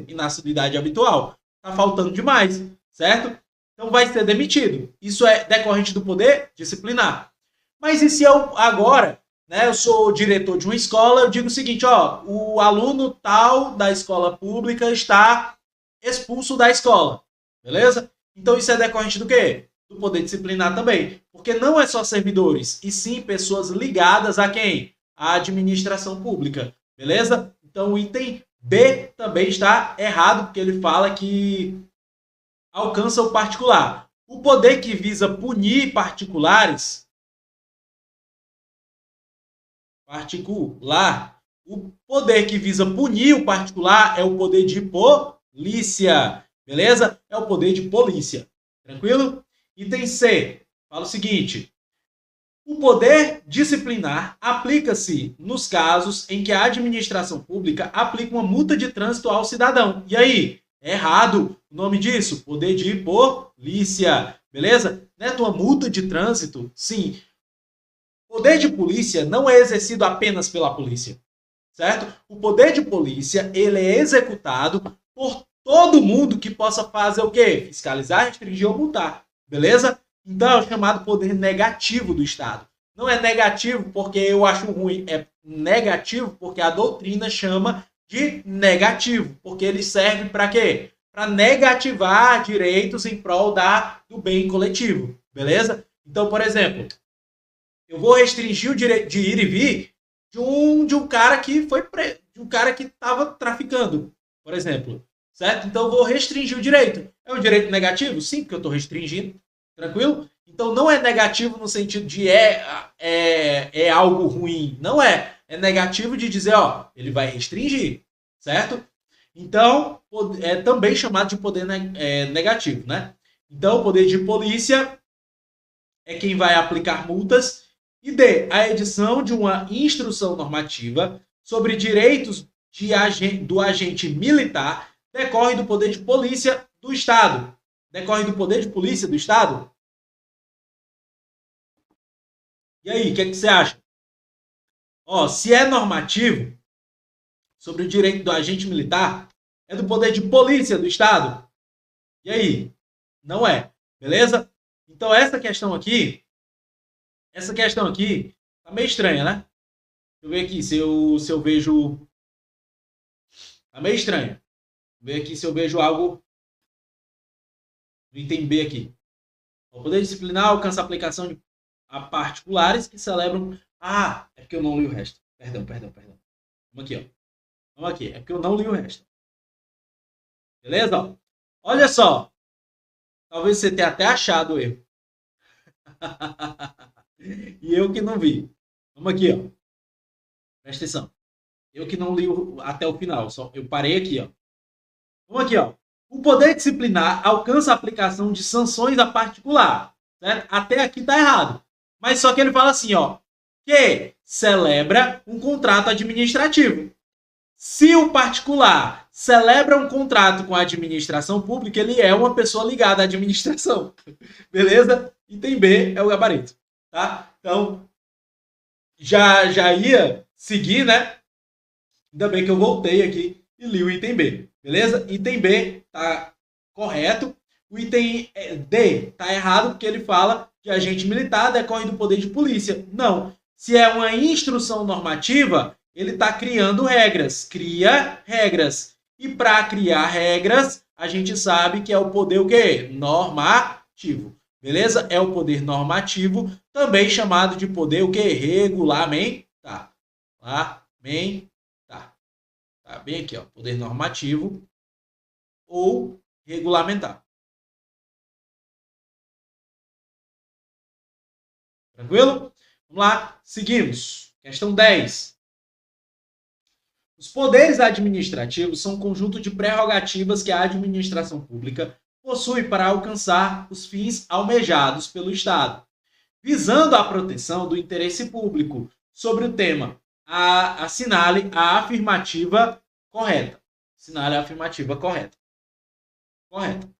E na assiduidade habitual, tá faltando demais, certo? Então vai ser demitido. Isso é decorrente do poder disciplinar. Mas e se eu agora, né, eu sou diretor de uma escola, eu digo o seguinte, ó, o aluno tal da escola pública está expulso da escola. Beleza? Então isso é decorrente do quê? Do poder disciplinar também. Porque não é só servidores, e sim pessoas ligadas a quem? A administração pública. Beleza? Então, o item B também está errado, porque ele fala que alcança o particular. O poder que visa punir particulares, o poder que visa punir o particular é o poder de polícia, beleza? É o poder de polícia, tranquilo? Item C, fala o seguinte: o poder disciplinar aplica-se nos casos em que a administração pública aplica uma multa de trânsito ao cidadão. E aí? É errado. O nome disso? Poder de polícia. Beleza? Neto, uma multa de trânsito? Sim. Poder de polícia não é exercido apenas pela polícia. Certo? O poder de polícia, ele é executado por todo mundo que possa fazer o quê? Fiscalizar, restringir ou multar. Beleza? Então é o chamado poder negativo do Estado. Não é negativo porque eu acho ruim, é negativo porque a doutrina chama de negativo, porque ele serve para quê? Para negativar direitos em prol do bem coletivo, beleza? Então, por exemplo, eu vou restringir o direito de ir e vir de um cara que foi preso, de um cara que estava traficando, por exemplo, certo? Então eu vou restringir o direito. É um direito negativo? Sim, porque eu estou restringindo. Tranquilo? Então não é negativo no sentido de é algo ruim. Não é. É negativo de dizer, ó, ele vai restringir. Certo? Então, é também chamado de poder negativo, né? Então, o poder de polícia é quem vai aplicar multas. E D, a edição de uma instrução normativa sobre direitos do agente militar decorre do poder de polícia do Estado. Decorre do poder de polícia do Estado? E aí, o que você acha? Ó, se é normativo sobre o direito do agente militar, é do poder de polícia do Estado? E aí? Não é. Beleza? Então essa questão aqui tá meio estranha, né? Deixa eu ver aqui se eu vejo. Tá meio estranha. Vou ver aqui se eu vejo algo no item B aqui. O poder disciplinar alcança a aplicação a particulares que celebram. Ah, é porque eu não li o resto. Perdão. Vamos aqui, ó. Vamos aqui. É porque eu não li o resto. Beleza? Ó. Olha só. Talvez você tenha até achado o erro. E eu que não vi. Vamos aqui, ó. Presta atenção. Eu que não li até o final. Só eu parei aqui, ó. Vamos aqui, ó. O poder disciplinar alcança a aplicação de sanções a particular. Certo? Até aqui tá errado. Mas só que ele fala assim, ó. Que celebra um contrato administrativo. Se o particular celebra um contrato com a administração pública, ele é uma pessoa ligada à administração. Beleza? Item B é o gabarito. Tá? Então, já ia seguir, né? Ainda bem que eu voltei aqui e li o item B. Beleza? Item B tá correto. O item D tá errado porque ele fala que agente militar decorre do poder de polícia. Não. Se é uma instrução normativa, ele está criando regras. Cria regras. E para criar regras, a gente sabe que é o poder o quê? Normativo. Beleza? É o poder normativo, também chamado de poder o quê? Regulamentar. Tá bem aqui, ó. Poder normativo ou regulamentar. Tranquilo? Vamos lá, seguimos. Questão 10. Os poderes administrativos são um conjunto de prerrogativas que a administração pública possui para alcançar os fins almejados pelo Estado, visando a proteção do interesse público. Sobre o tema, assinale a afirmativa correta. Assinale a afirmativa correta. Correto.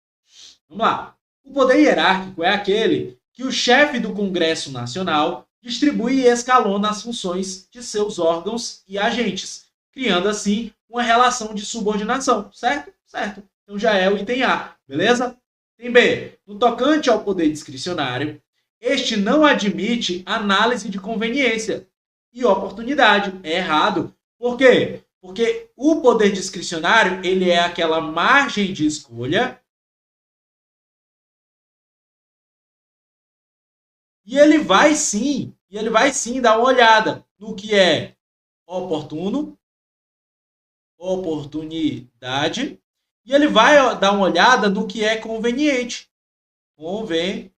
Vamos lá. O poder hierárquico é aquele que o chefe do Congresso Nacional distribui e escalona as funções de seus órgãos e agentes, criando assim uma relação de subordinação, certo? Certo. Então já é o item A, beleza? Item B. No tocante ao poder discricionário, este não admite análise de conveniência e oportunidade. É errado. Por quê? Porque o poder discricionário, ele é aquela margem de escolha e ele vai sim dar uma olhada no que é oportuno oportunidade, e ele vai dar uma olhada no que é conveniente. Conveniência.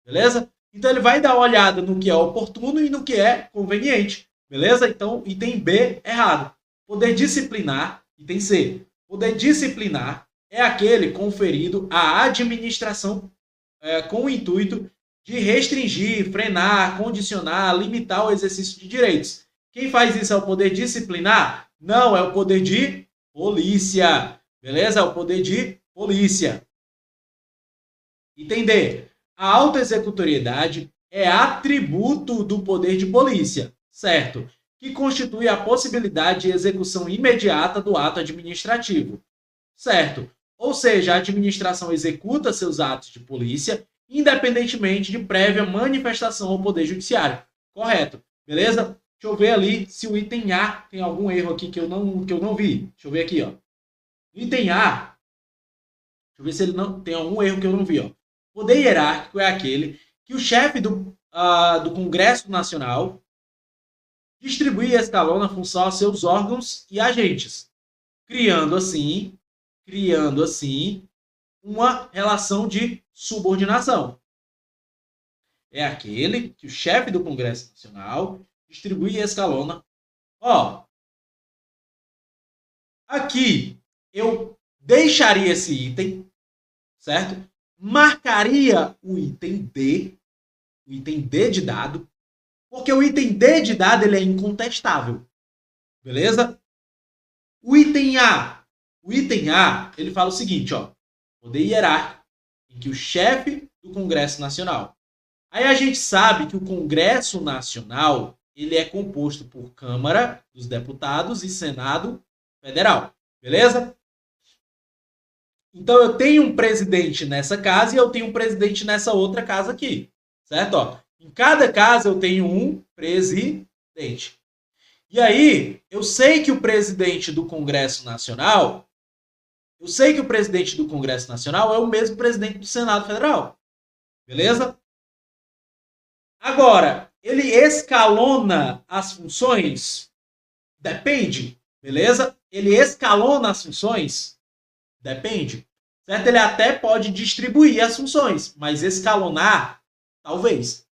Beleza? Então ele vai dar uma olhada no que é oportuno e no que é conveniente. Beleza? Então, item B, errado. Poder disciplinar, item C. Poder disciplinar é aquele conferido à administração com o intuito de restringir, frenar, condicionar, limitar o exercício de direitos. Quem faz isso é o poder disciplinar? Não, é o poder de polícia. Beleza? É o poder de polícia. Item D. A autoexecutoriedade é atributo do poder de polícia, certo? Que constitui a possibilidade de execução imediata do ato administrativo, certo? Ou seja, a administração executa seus atos de polícia independentemente de prévia manifestação ao poder judiciário, correto? Beleza? Deixa eu ver ali se o item A tem algum erro aqui que eu não vi. Deixa eu ver aqui, ó. No item A, deixa eu ver se ele não tem algum erro que eu não vi, ó. Poder hierárquico é aquele que o chefe do Congresso Nacional distribui e escalona a função aos seus órgãos e agentes, criando assim uma relação de subordinação. É aquele que o chefe do Congresso Nacional distribui e escalona. Ó, aqui eu deixaria esse item, certo? Marcaria o item D de dado, porque o item D de dado ele é incontestável. Beleza? O item A, ele fala o seguinte, ó, poder hierárquico, em que o chefe do Congresso Nacional. Aí a gente sabe que o Congresso Nacional, ele é composto por Câmara dos Deputados e Senado Federal. Beleza? Então eu tenho um presidente nessa casa e eu tenho um presidente nessa outra casa aqui. Certo? Ó, em cada casa eu tenho um presidente. E aí, eu sei que o presidente do Congresso Nacional, é o mesmo presidente do Senado Federal. Beleza? Agora, ele escalona as funções? Depende. Beleza? Ele escalona as funções? Depende. Certo? Ele até pode distribuir as funções, mas escalonar, talvez.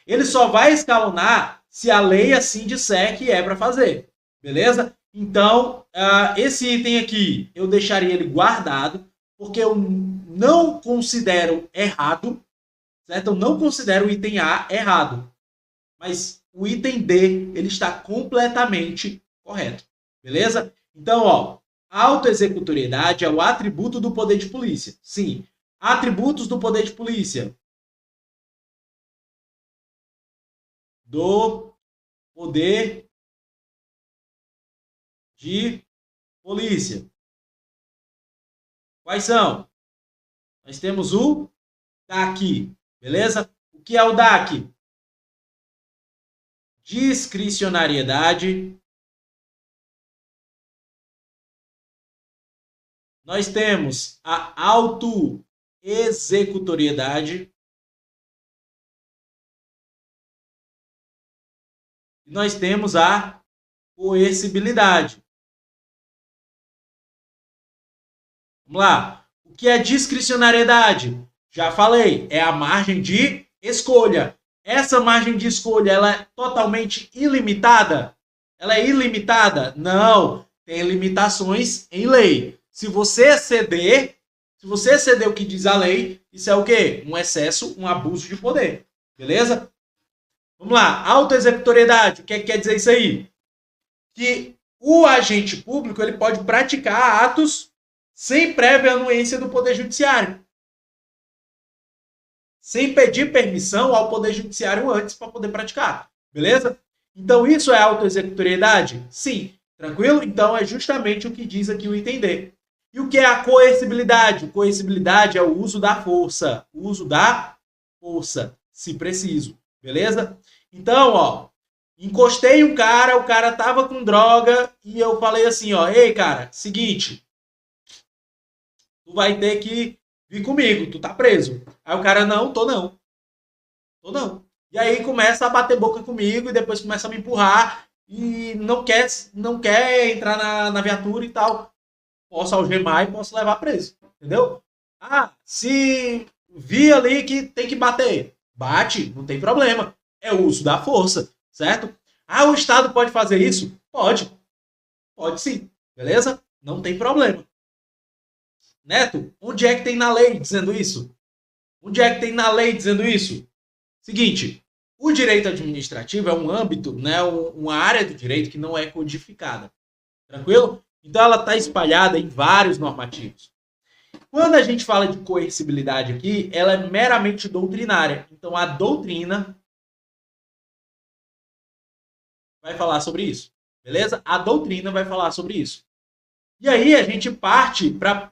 Ele só vai escalonar se a lei assim disser que é para fazer. Beleza? Então, esse item aqui, eu deixaria ele guardado, porque eu não considero errado, certo? Eu não considero o item A errado. Mas o item D, ele está completamente correto. Beleza? Então, ó, autoexecutoriedade é o atributo do poder de polícia. Sim. Atributos do poder de polícia. Do poder de polícia. Quais são? Nós temos o DAC, beleza? O que é o DAC? Discricionariedade. Nós temos a autoexecutoriedade. E nós temos a coercibilidade. Vamos lá. O que é discricionariedade? Já falei, é a margem de escolha. Essa margem de escolha, ela é totalmente ilimitada? Ela é ilimitada? Não. Tem limitações em lei. Se você exceder o que diz a lei, isso é o quê? Um excesso, um abuso de poder. Beleza? Vamos lá. Autoexecutoriedade. O que quer dizer isso aí? Que o agente público ele pode praticar atos sem prévia anuência do Poder Judiciário. Sem pedir permissão ao Poder Judiciário antes para poder praticar. Beleza? Então, isso é autoexecutoriedade? Sim. Tranquilo? Então, é justamente o que diz aqui o item D. E o que é a coercibilidade? Coercibilidade é o uso da força. O uso da força, se preciso. Beleza? Então, ó, encostei um cara, o cara tava com droga e eu falei assim, ó, ei, cara, seguinte, tu vai ter que vir comigo, tu tá preso. Aí o cara, não, tô não. E aí começa a bater boca comigo e depois começa a me empurrar e não quer entrar na viatura e tal. Posso algemar e posso levar preso, entendeu? Ah, se vi ali que tem que bater, bate, não tem problema. É o uso da força, certo? Ah, o Estado pode fazer isso? Pode sim, beleza? Não tem problema. Neto, onde é que tem na lei dizendo isso? Onde é que tem na lei dizendo isso? Seguinte, o direito administrativo é um âmbito, né, uma área do direito que não é codificada. Tranquilo? Então ela está espalhada em vários normativos. Quando a gente fala de coercibilidade aqui, ela é meramente doutrinária. Então a doutrina vai falar sobre isso. Beleza? A doutrina vai falar sobre isso. E aí a gente parte para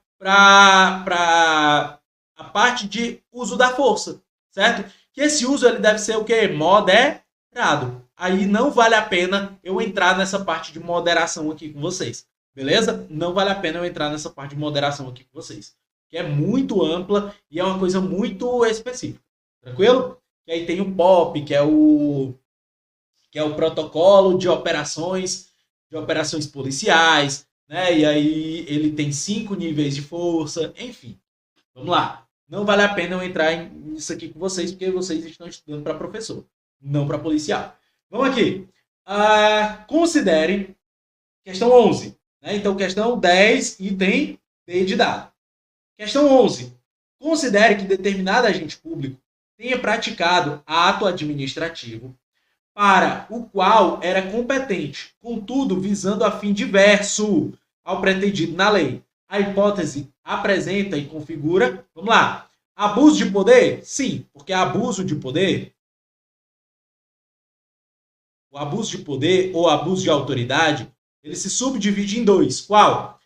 a parte de uso da força, certo? Que esse uso ele deve ser o quê? Moderado. Aí não vale a pena eu entrar nessa parte de moderação aqui com vocês, beleza? Não vale a pena eu entrar nessa parte de moderação aqui com vocês, que é muito ampla e é uma coisa muito específica, tranquilo? E aí tem o POP, que é o protocolo de operações policiais, né? E aí ele tem 5 níveis de força, enfim. Vamos lá. Não vale a pena eu entrar nisso aqui com vocês, porque vocês estão estudando para professor, não para policial. Vamos aqui. Considerem questão 11. Né? Então, questão 10, item D de dado. Questão 11. Considere que determinado agente público tenha praticado ato administrativo para o qual era competente, contudo, visando a fim diverso ao pretendido na lei. A hipótese apresenta e configura, vamos lá, abuso de poder? Sim, porque abuso de poder, o abuso de poder ou abuso de autoridade, ele se subdivide em dois. Qual?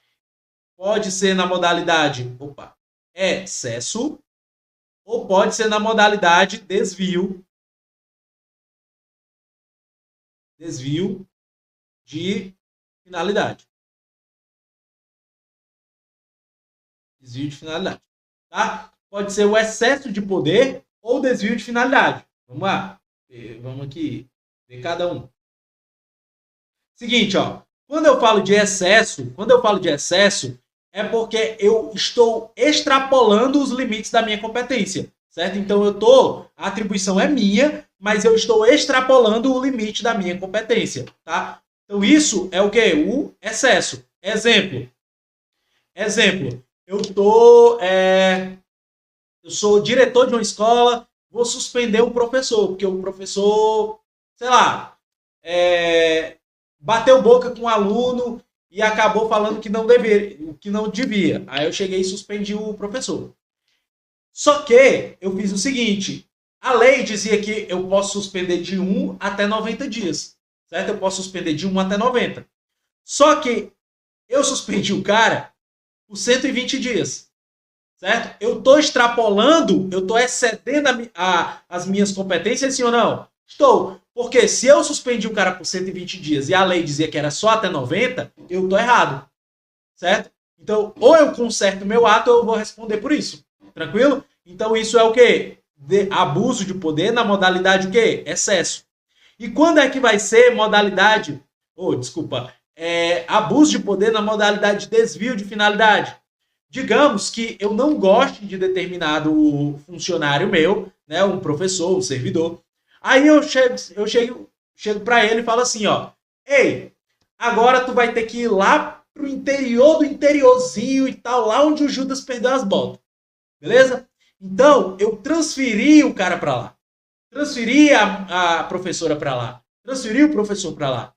Pode ser na modalidade, excesso, ou pode ser na modalidade desvio de finalidade. Desvio de finalidade. Tá? Pode ser o excesso de poder ou desvio de finalidade. Vamos lá. Vamos aqui ver cada um. Seguinte, ó. Quando eu falo de excesso, é porque eu estou extrapolando os limites da minha competência, certo? Então a atribuição é minha, mas eu estou extrapolando o limite da minha competência, tá? Então isso é o quê? O excesso. Exemplo. Eu sou diretor de uma escola, vou suspender o professor, porque o professor, sei lá, bateu boca com um aluno e acabou falando que não devia. Aí eu cheguei e suspendi o professor. Só que eu fiz o seguinte, a lei dizia que eu posso suspender de 1 até 90 dias, certo? Eu posso suspender de 1 até 90. Só que eu suspendi o cara por 120 dias, certo? Eu estou extrapolando, eu estou excedendo as minhas competências, sim ou não? Estou. Porque se eu suspendi um cara por 120 dias e a lei dizia que era só até 90, eu estou errado, certo? Então, ou eu conserto meu ato ou eu vou responder por isso. Tranquilo? Então, isso é o quê? Abuso de poder na modalidade o quê? Excesso. E quando é que vai ser modalidade... abuso de poder na modalidade de desvio de finalidade. Digamos que eu não goste de determinado funcionário meu, né, um professor, um servidor. Aí eu chego para ele e falo assim, ó, ei, agora tu vai ter que ir lá pro interior do interiorzinho e tal, lá onde o Judas perdeu as botas. Beleza? Então, eu transferi o cara para lá. Transferi a professora para lá. Transferi o professor para lá.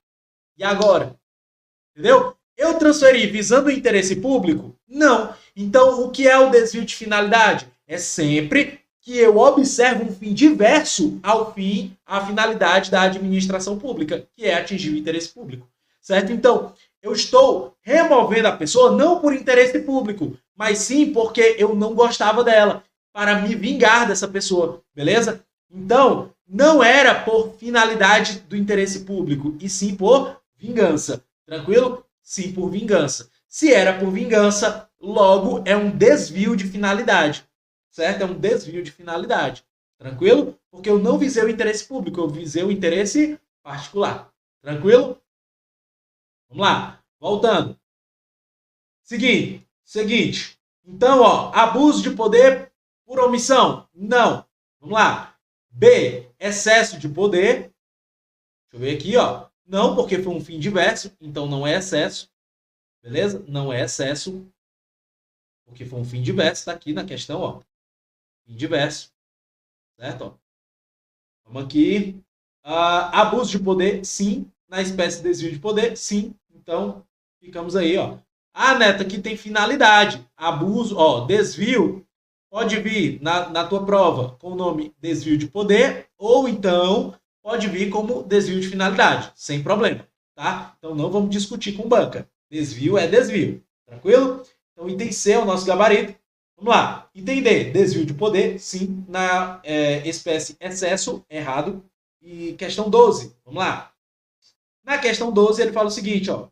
E agora? Entendeu? Eu transferi visando o interesse público? Não. Então, o que é o desvio de finalidade? É sempre que eu observo um fim diverso à finalidade da administração pública, que é atingir o interesse público. Certo? Então, eu estou removendo a pessoa não por interesse público, mas sim porque eu não gostava dela, para me vingar dessa pessoa. Beleza? Então, não era por finalidade do interesse público, e sim por vingança. Tranquilo? Sim, por vingança. Se era por vingança, logo é um desvio de finalidade. Certo? É um desvio de finalidade. Tranquilo? Porque eu não visei o interesse público, eu visei o interesse particular. Tranquilo? Vamos lá, voltando. Seguinte. Então, ó, abuso de poder por omissão? Não. Vamos lá. B, excesso de poder. Deixa eu ver aqui, ó. Não, porque foi um fim diverso, então não é excesso. Beleza? Não é excesso, porque foi um fim diverso, tá aqui na questão, ó. Fim diverso. Certo? Ó. Vamos aqui. Abuso de poder, sim. Na espécie de desvio de poder, sim. Então, ficamos aí, ó. Ah, Neto, aqui tem finalidade. Abuso, ó, desvio. Pode vir na tua prova com o nome desvio de poder, ou então pode vir como desvio de finalidade, sem problema, tá? Então não vamos discutir com banca. Desvio é desvio, tranquilo? Então item C é o nosso gabarito. Vamos lá. Item D, desvio de poder, sim. Na espécie excesso, errado. E questão 12, vamos lá. Na questão 12 ele fala o seguinte, ó.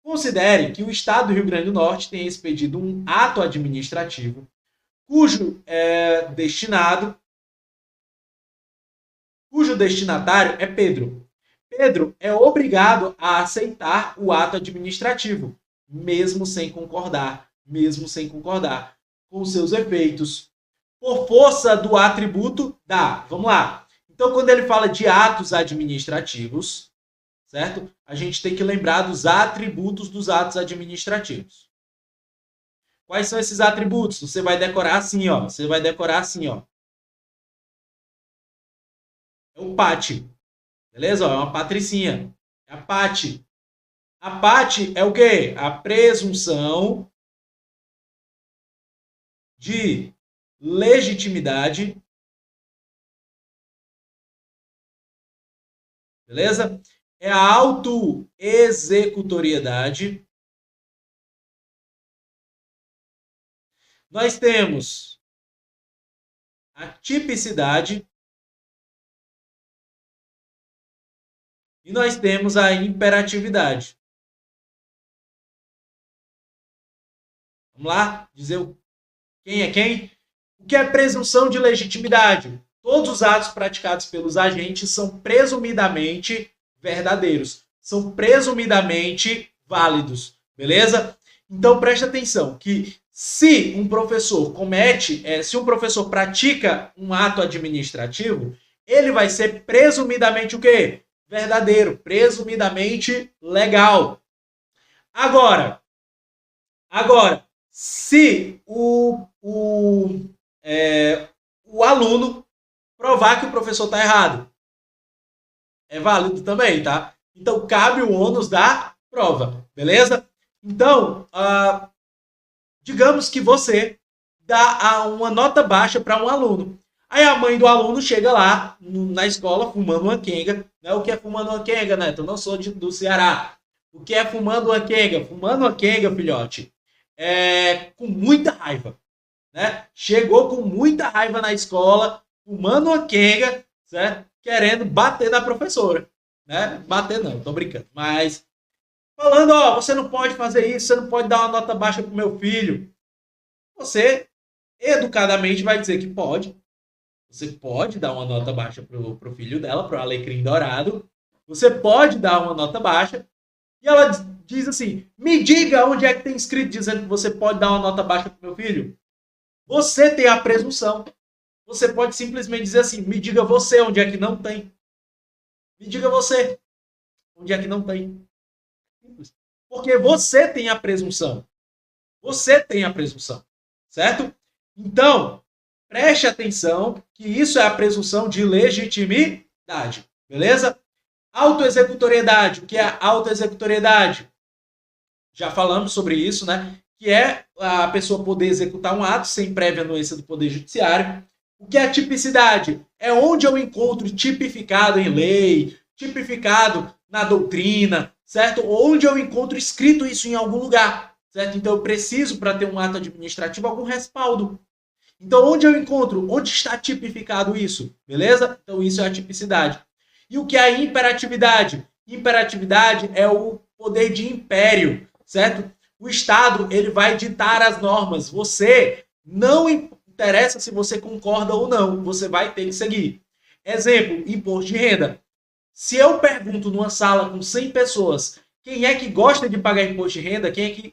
Considere que o Estado do Rio Grande do Norte tenha expedido um ato administrativo cujo destinatário é Pedro. Pedro é obrigado a aceitar o ato administrativo, mesmo sem concordar com seus efeitos. Por força do atributo da. Vamos lá. Então, quando ele fala de atos administrativos, certo? A gente tem que lembrar dos atributos dos atos administrativos. Quais são esses atributos? Você vai decorar assim, ó. É o PAT. Beleza? É uma patricinha. É a PAT. A PAT é o quê? A presunção de legitimidade. Beleza? É a autoexecutoriedade. Nós temos a tipicidade. E nós temos a imperatividade. Vamos lá? Dizer quem é quem? O que é presunção de legitimidade? Todos os atos praticados pelos agentes são presumidamente verdadeiros. São presumidamente válidos. Beleza? Então preste atenção que se um professor pratica um ato administrativo, ele vai ser presumidamente o quê? Verdadeiro, presumidamente legal. Agora, se o aluno provar que o professor está errado, é válido também, tá? Então, cabe o ônus da prova, beleza? Então, digamos que você dá uma nota baixa para um aluno. Aí a mãe do aluno chega lá na escola fumando uma quenga. Né? O que é fumando uma quenga, Neto? Eu não sou do Ceará. O que é fumando uma quenga? Fumando uma quenga, filhote. Com muita raiva. Né? Chegou com muita raiva na escola, fumando uma quenga, certo? Querendo bater na professora. Né? Bater não, tô brincando. Mas falando, ó, você não pode fazer isso, você não pode dar uma nota baixa pro meu filho. Você, educadamente, vai dizer que pode. Você pode dar uma nota baixa pro filho dela, pro alecrim dourado. Você pode dar uma nota baixa. E ela diz assim, me diga onde é que tem escrito dizendo que você pode dar uma nota baixa pro meu filho. Você tem a presunção. Você pode simplesmente dizer assim, me diga você onde é que não tem. Me diga você onde é que não tem. Porque você tem a presunção. Você tem a presunção. Certo? Então, preste atenção que isso é a presunção de legitimidade. Beleza? Autoexecutoriedade. O que é a autoexecutoriedade? Já falamos sobre isso, né? Que é a pessoa poder executar um ato sem prévia anuência do Poder Judiciário. O que é a tipicidade? É onde eu encontro tipificado em lei, tipificado na doutrina, certo? Onde eu encontro escrito isso em algum lugar, certo? Então eu preciso, para ter um ato administrativo, algum respaldo. Então onde eu encontro? Onde está tipificado isso? Beleza? Então isso é a tipicidade. E o que é a imperatividade? Imperatividade é o poder de império, certo? O Estado, ele vai ditar as normas. Você não interessa se você concorda ou não, você vai ter que seguir. Exemplo, imposto de renda. Se eu pergunto numa sala com 100 pessoas Quem é que gosta de pagar imposto de renda? Quem é que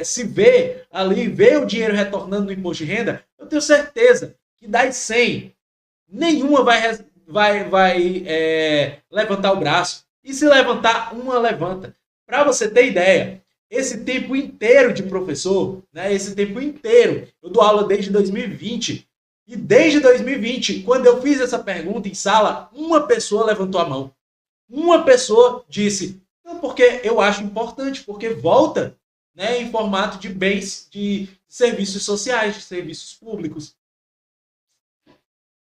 se vê ali, vê o dinheiro retornando no imposto de renda? Eu tenho certeza que das 100, nenhuma vai levantar o braço. E se levantar, uma levanta. Para você ter ideia, esse tempo inteiro de professor, né, esse tempo inteiro, eu dou aula desde 2020, e desde 2020, quando eu fiz essa pergunta em sala, uma pessoa levantou a mão. Uma pessoa disse, não, porque eu acho importante, porque volta, né, em formato de bens, de serviços sociais, de serviços públicos.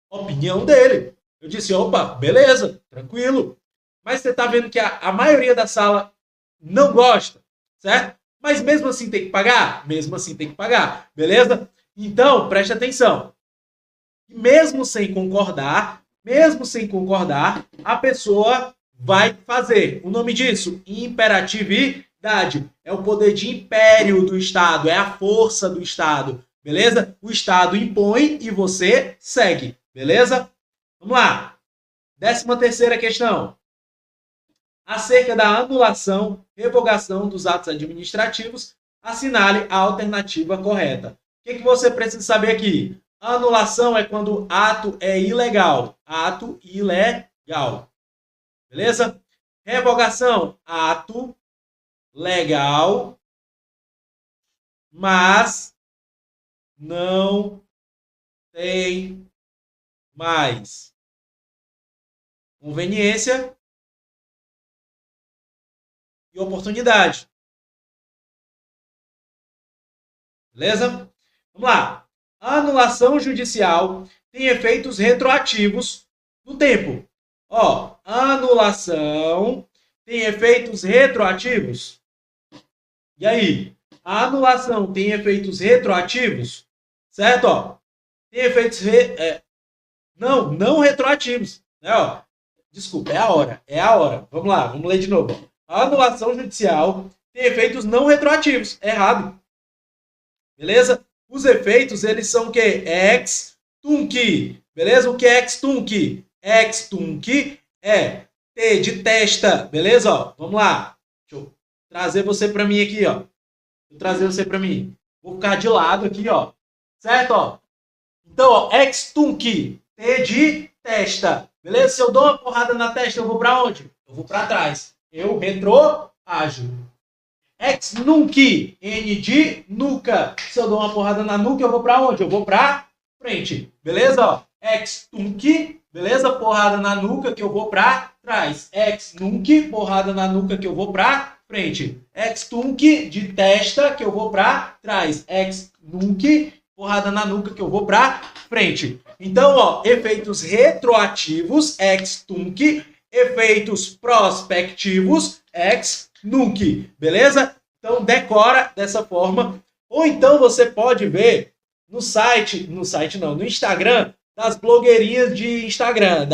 Opinião dele. Eu disse, opa, beleza, tranquilo. Mas você está vendo que a maioria da sala não gosta, certo? Mas mesmo assim tem que pagar? Mesmo assim tem que pagar, beleza? Então, preste atenção. Mesmo sem concordar, a pessoa vai fazer. O nome disso, imperatividade. É o poder de império do Estado, é a força do Estado, beleza? O Estado impõe e você segue, beleza? Vamos lá. 13ª questão. Acerca da anulação, revogação dos atos administrativos, assinale a alternativa correta. O que você precisa saber aqui? Anulação é quando o ato é ilegal. Ato ilegal. Beleza? Revogação, ato legal, mas não tem mais conveniência e oportunidade. Beleza? Vamos lá. A anulação judicial tem efeitos retroativos no tempo. Ó, anulação tem efeitos retroativos. E aí? A anulação tem efeitos retroativos? Certo? Ó, tem efeitos não retroativos. Né? Ó, desculpa, é a hora. Vamos lá, vamos ler de novo. A anulação judicial tem efeitos não retroativos. Errado. Beleza? Os efeitos, eles são o quê? Ex tunc. Beleza? O que é ex tunc? Ex tunc é T de testa. Beleza? Ó, vamos lá. Deixa eu trazer você para mim aqui, ó. Vou trazer você para mim. Vou ficar de lado aqui, ó. Certo? Ó. Então, ó, ex tunc. T de testa. Beleza? Se eu dou uma porrada na testa, eu vou para onde? Eu vou para trás. Eu retroajo. Ex nunc, N de nuca. Se eu dou uma porrada na nuca, eu vou pra onde? Eu vou pra frente. Beleza? Ó, ex tunc, beleza? Porrada na nuca que eu vou pra trás. Ex nunc, porrada na nuca que eu vou pra frente. Ex tunc, de testa que eu vou pra trás. Ex nunc, porrada na nuca que eu vou pra frente. Então, ó, efeitos retroativos, ex tunc. Efeitos prospectivos, ex nunc, beleza? Então decora dessa forma. Ou então você pode ver no Instagram, das blogueirinhas de Instagram,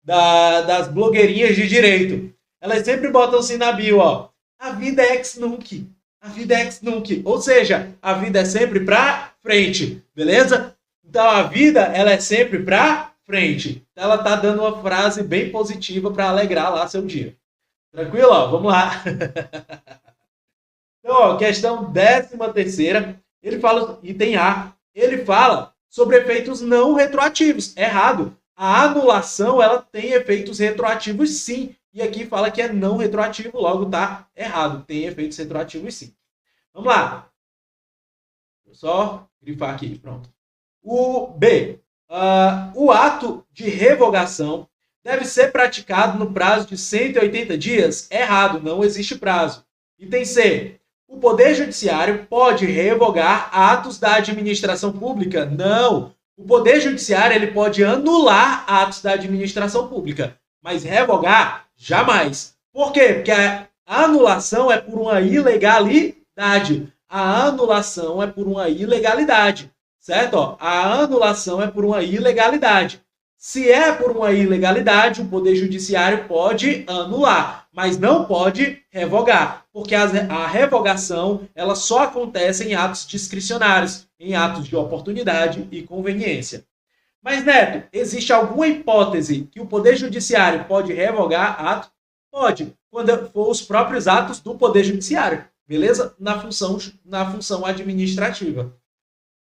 das blogueirinhas de direito. Elas sempre botam assim na bio, ó. A vida é ex nunc. A vida é ex nunc. Ou seja, a vida é sempre pra frente, beleza? Então a vida, ela é sempre pra frente. Ela tá dando uma frase bem positiva para alegrar lá seu dia. Tranquilo? Ó, vamos lá. Então, ó, questão 13ª, ele fala, item A, ele fala sobre efeitos não retroativos. Errado. A anulação, ela tem efeitos retroativos sim. E aqui fala que é não retroativo, logo tá errado. Tem efeitos retroativos sim. Vamos lá. Vou só grifar aqui, pronto. O B. O ato de revogação deve ser praticado no prazo de 180 dias? Errado, não existe prazo. Item C. O Poder Judiciário pode revogar atos da administração pública? Não. O Poder Judiciário ele pode anular atos da administração pública, mas revogar, jamais. Por quê? Porque a anulação é por uma ilegalidade. A anulação é por uma ilegalidade. Certo? Ó, a anulação é por uma ilegalidade. Se é por uma ilegalidade, o Poder Judiciário pode anular, mas não pode revogar, porque a revogação ela só acontece em atos discricionários, em atos de oportunidade e conveniência. Mas, Neto, existe alguma hipótese que o Poder Judiciário pode revogar ato? Pode. quando for os próprios atos do Poder Judiciário, beleza? Na função administrativa.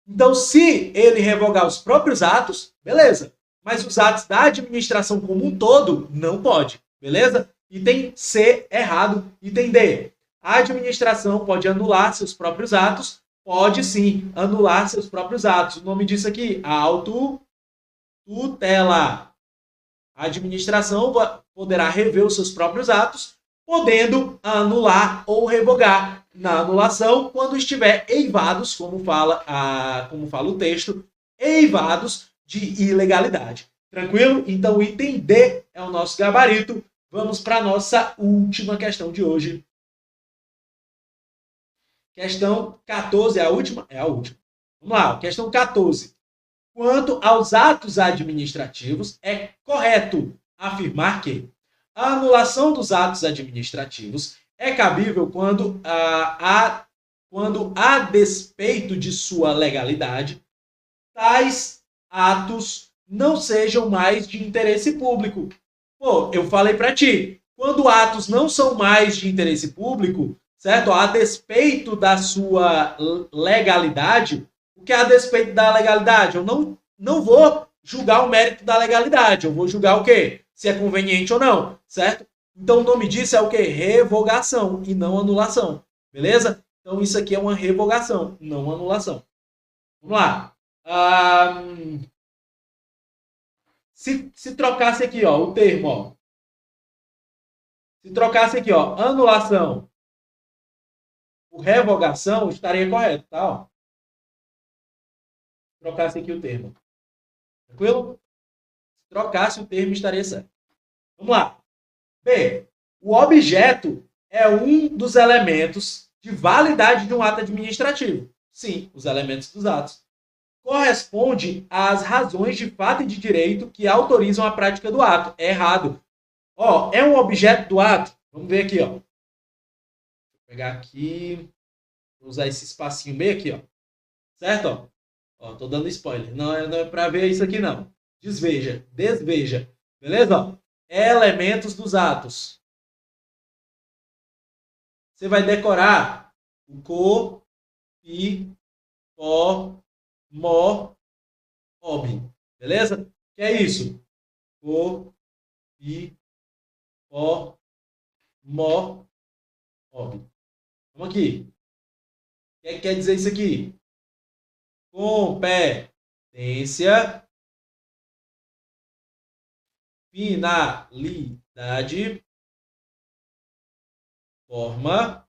Então, se ele revogar os próprios atos, beleza. Mas os atos da administração como um todo, não pode, beleza? Item C, errado. Item D, a administração pode anular seus próprios atos, pode sim anular seus próprios atos. O nome disso aqui, autotutela. A administração poderá rever os seus próprios atos, podendo anular ou revogar. Na anulação, quando estiver eivados, como fala o texto, eivados de ilegalidade. Tranquilo? Então, o item D é o nosso gabarito. Vamos para a nossa última questão de hoje. Questão 14, é a última? É a última. Vamos lá, questão 14. Quanto aos atos administrativos, é correto afirmar que a anulação dos atos administrativos é cabível quando a despeito de sua legalidade, tais atos não sejam mais de interesse público. Pô, eu falei para ti, quando atos não são mais de interesse público, certo? A despeito da sua legalidade, o que é a despeito da legalidade? Eu não vou julgar o mérito da legalidade, eu vou julgar o quê? Se é conveniente ou não, certo? Então, o nome disso é o quê? Revogação e não anulação. Beleza? Então, isso aqui é uma revogação, não anulação. Vamos lá. Se trocasse aqui, ó, o termo, ó. Se trocasse aqui, ó, anulação por revogação, estaria correto, tá? Ó. Trocasse aqui o termo. Tranquilo? Se trocasse o termo, estaria certo. Vamos lá. B. O objeto é um dos elementos de validade de um ato administrativo. Sim, os elementos dos atos. Corresponde às razões de fato e de direito que autorizam a prática do ato. É errado. Ó, é um objeto do ato? Vamos ver aqui, ó. Vou pegar aqui. Vou usar esse espacinho meio aqui, ó. Certo? Ó, tô dando spoiler. Não é para ver isso aqui, não. Desveja. Beleza? Ó. Elementos dos atos. Você vai decorar o co, pi, ó, mó, ob. Beleza? Que é isso? Co, pi, ó, mó, ob. Vamos aqui. O que quer dizer isso aqui? Competência, finalidade, forma,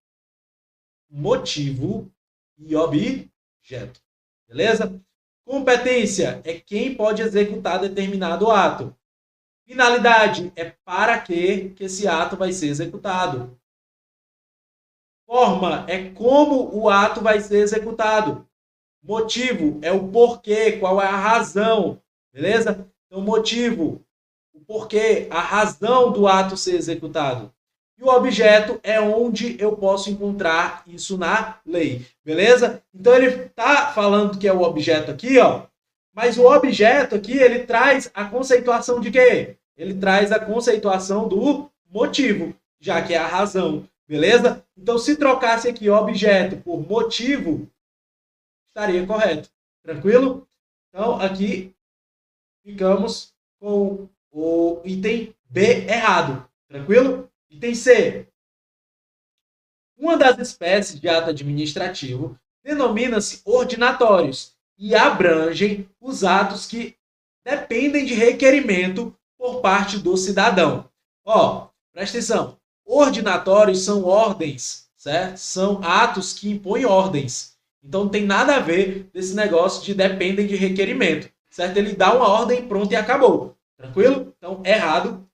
motivo e objeto. Beleza? Competência é quem pode executar determinado ato. Finalidade é para que esse ato vai ser executado. Forma é como o ato vai ser executado. Motivo é o porquê, qual é a razão. Beleza? Então, motivo, o porquê, a razão do ato ser executado. E o objeto é onde eu posso encontrar isso na lei. Beleza? Então, ele está falando que é o objeto aqui, ó. Mas o objeto aqui, ele traz a conceituação de quê? Ele traz a conceituação do motivo, já que é a razão. Beleza? Então, se trocasse aqui objeto por motivo, estaria correto. Tranquilo? Então, aqui ficamos com o item B errado. Tranquilo? Item C. Uma das espécies de ato administrativo denomina-se ordinatórios e abrangem os atos que dependem de requerimento por parte do cidadão. Ó, presta atenção. Ordinatórios são ordens, certo? São atos que impõem ordens. Então não tem nada a ver desse negócio de dependem de requerimento, certo? Ele dá uma ordem, pronto e acabou. Tranquilo? Então, errado.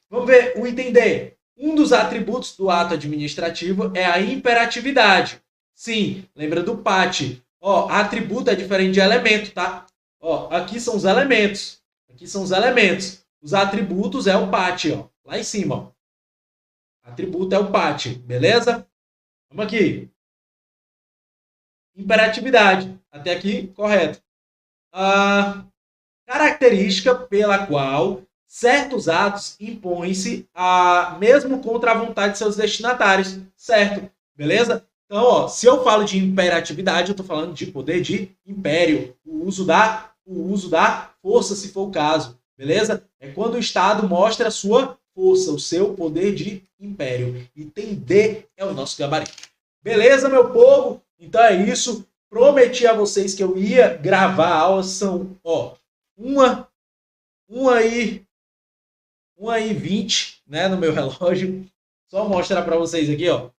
Vamos ver o item D. Um dos atributos do ato administrativo é a imperatividade. Sim, lembra do PAT. Ó, atributo é diferente de elemento, tá? Ó, aqui são os elementos. Aqui são os elementos. Os atributos é o PAT, ó. Lá em cima, ó. Atributo é o PAT, beleza? Vamos aqui. Imperatividade. Até aqui, correto. A característica pela qual certos atos impõem-se mesmo contra a vontade de seus destinatários, certo? Beleza? Então, ó, se eu falo de imperatividade, eu estou falando de poder de império, o uso da força, se for o caso, beleza? É quando o Estado mostra a sua força, o seu poder de império. Item D é o nosso gabarito. Beleza, meu povo? Então é isso. Prometi a vocês que eu ia gravar a aula. São, ó, 1h20, né, no meu relógio. Só mostrar para vocês aqui, ó.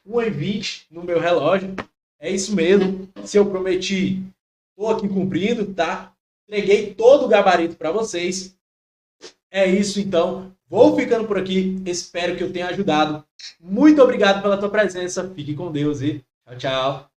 1h20 no meu relógio. É isso mesmo. Se eu prometi, tô aqui cumprindo, tá? Entreguei todo o gabarito para vocês. É isso, então. Vou ficando por aqui. Espero que eu tenha ajudado. Muito obrigado pela tua presença. Fique com Deus e tchau, tchau.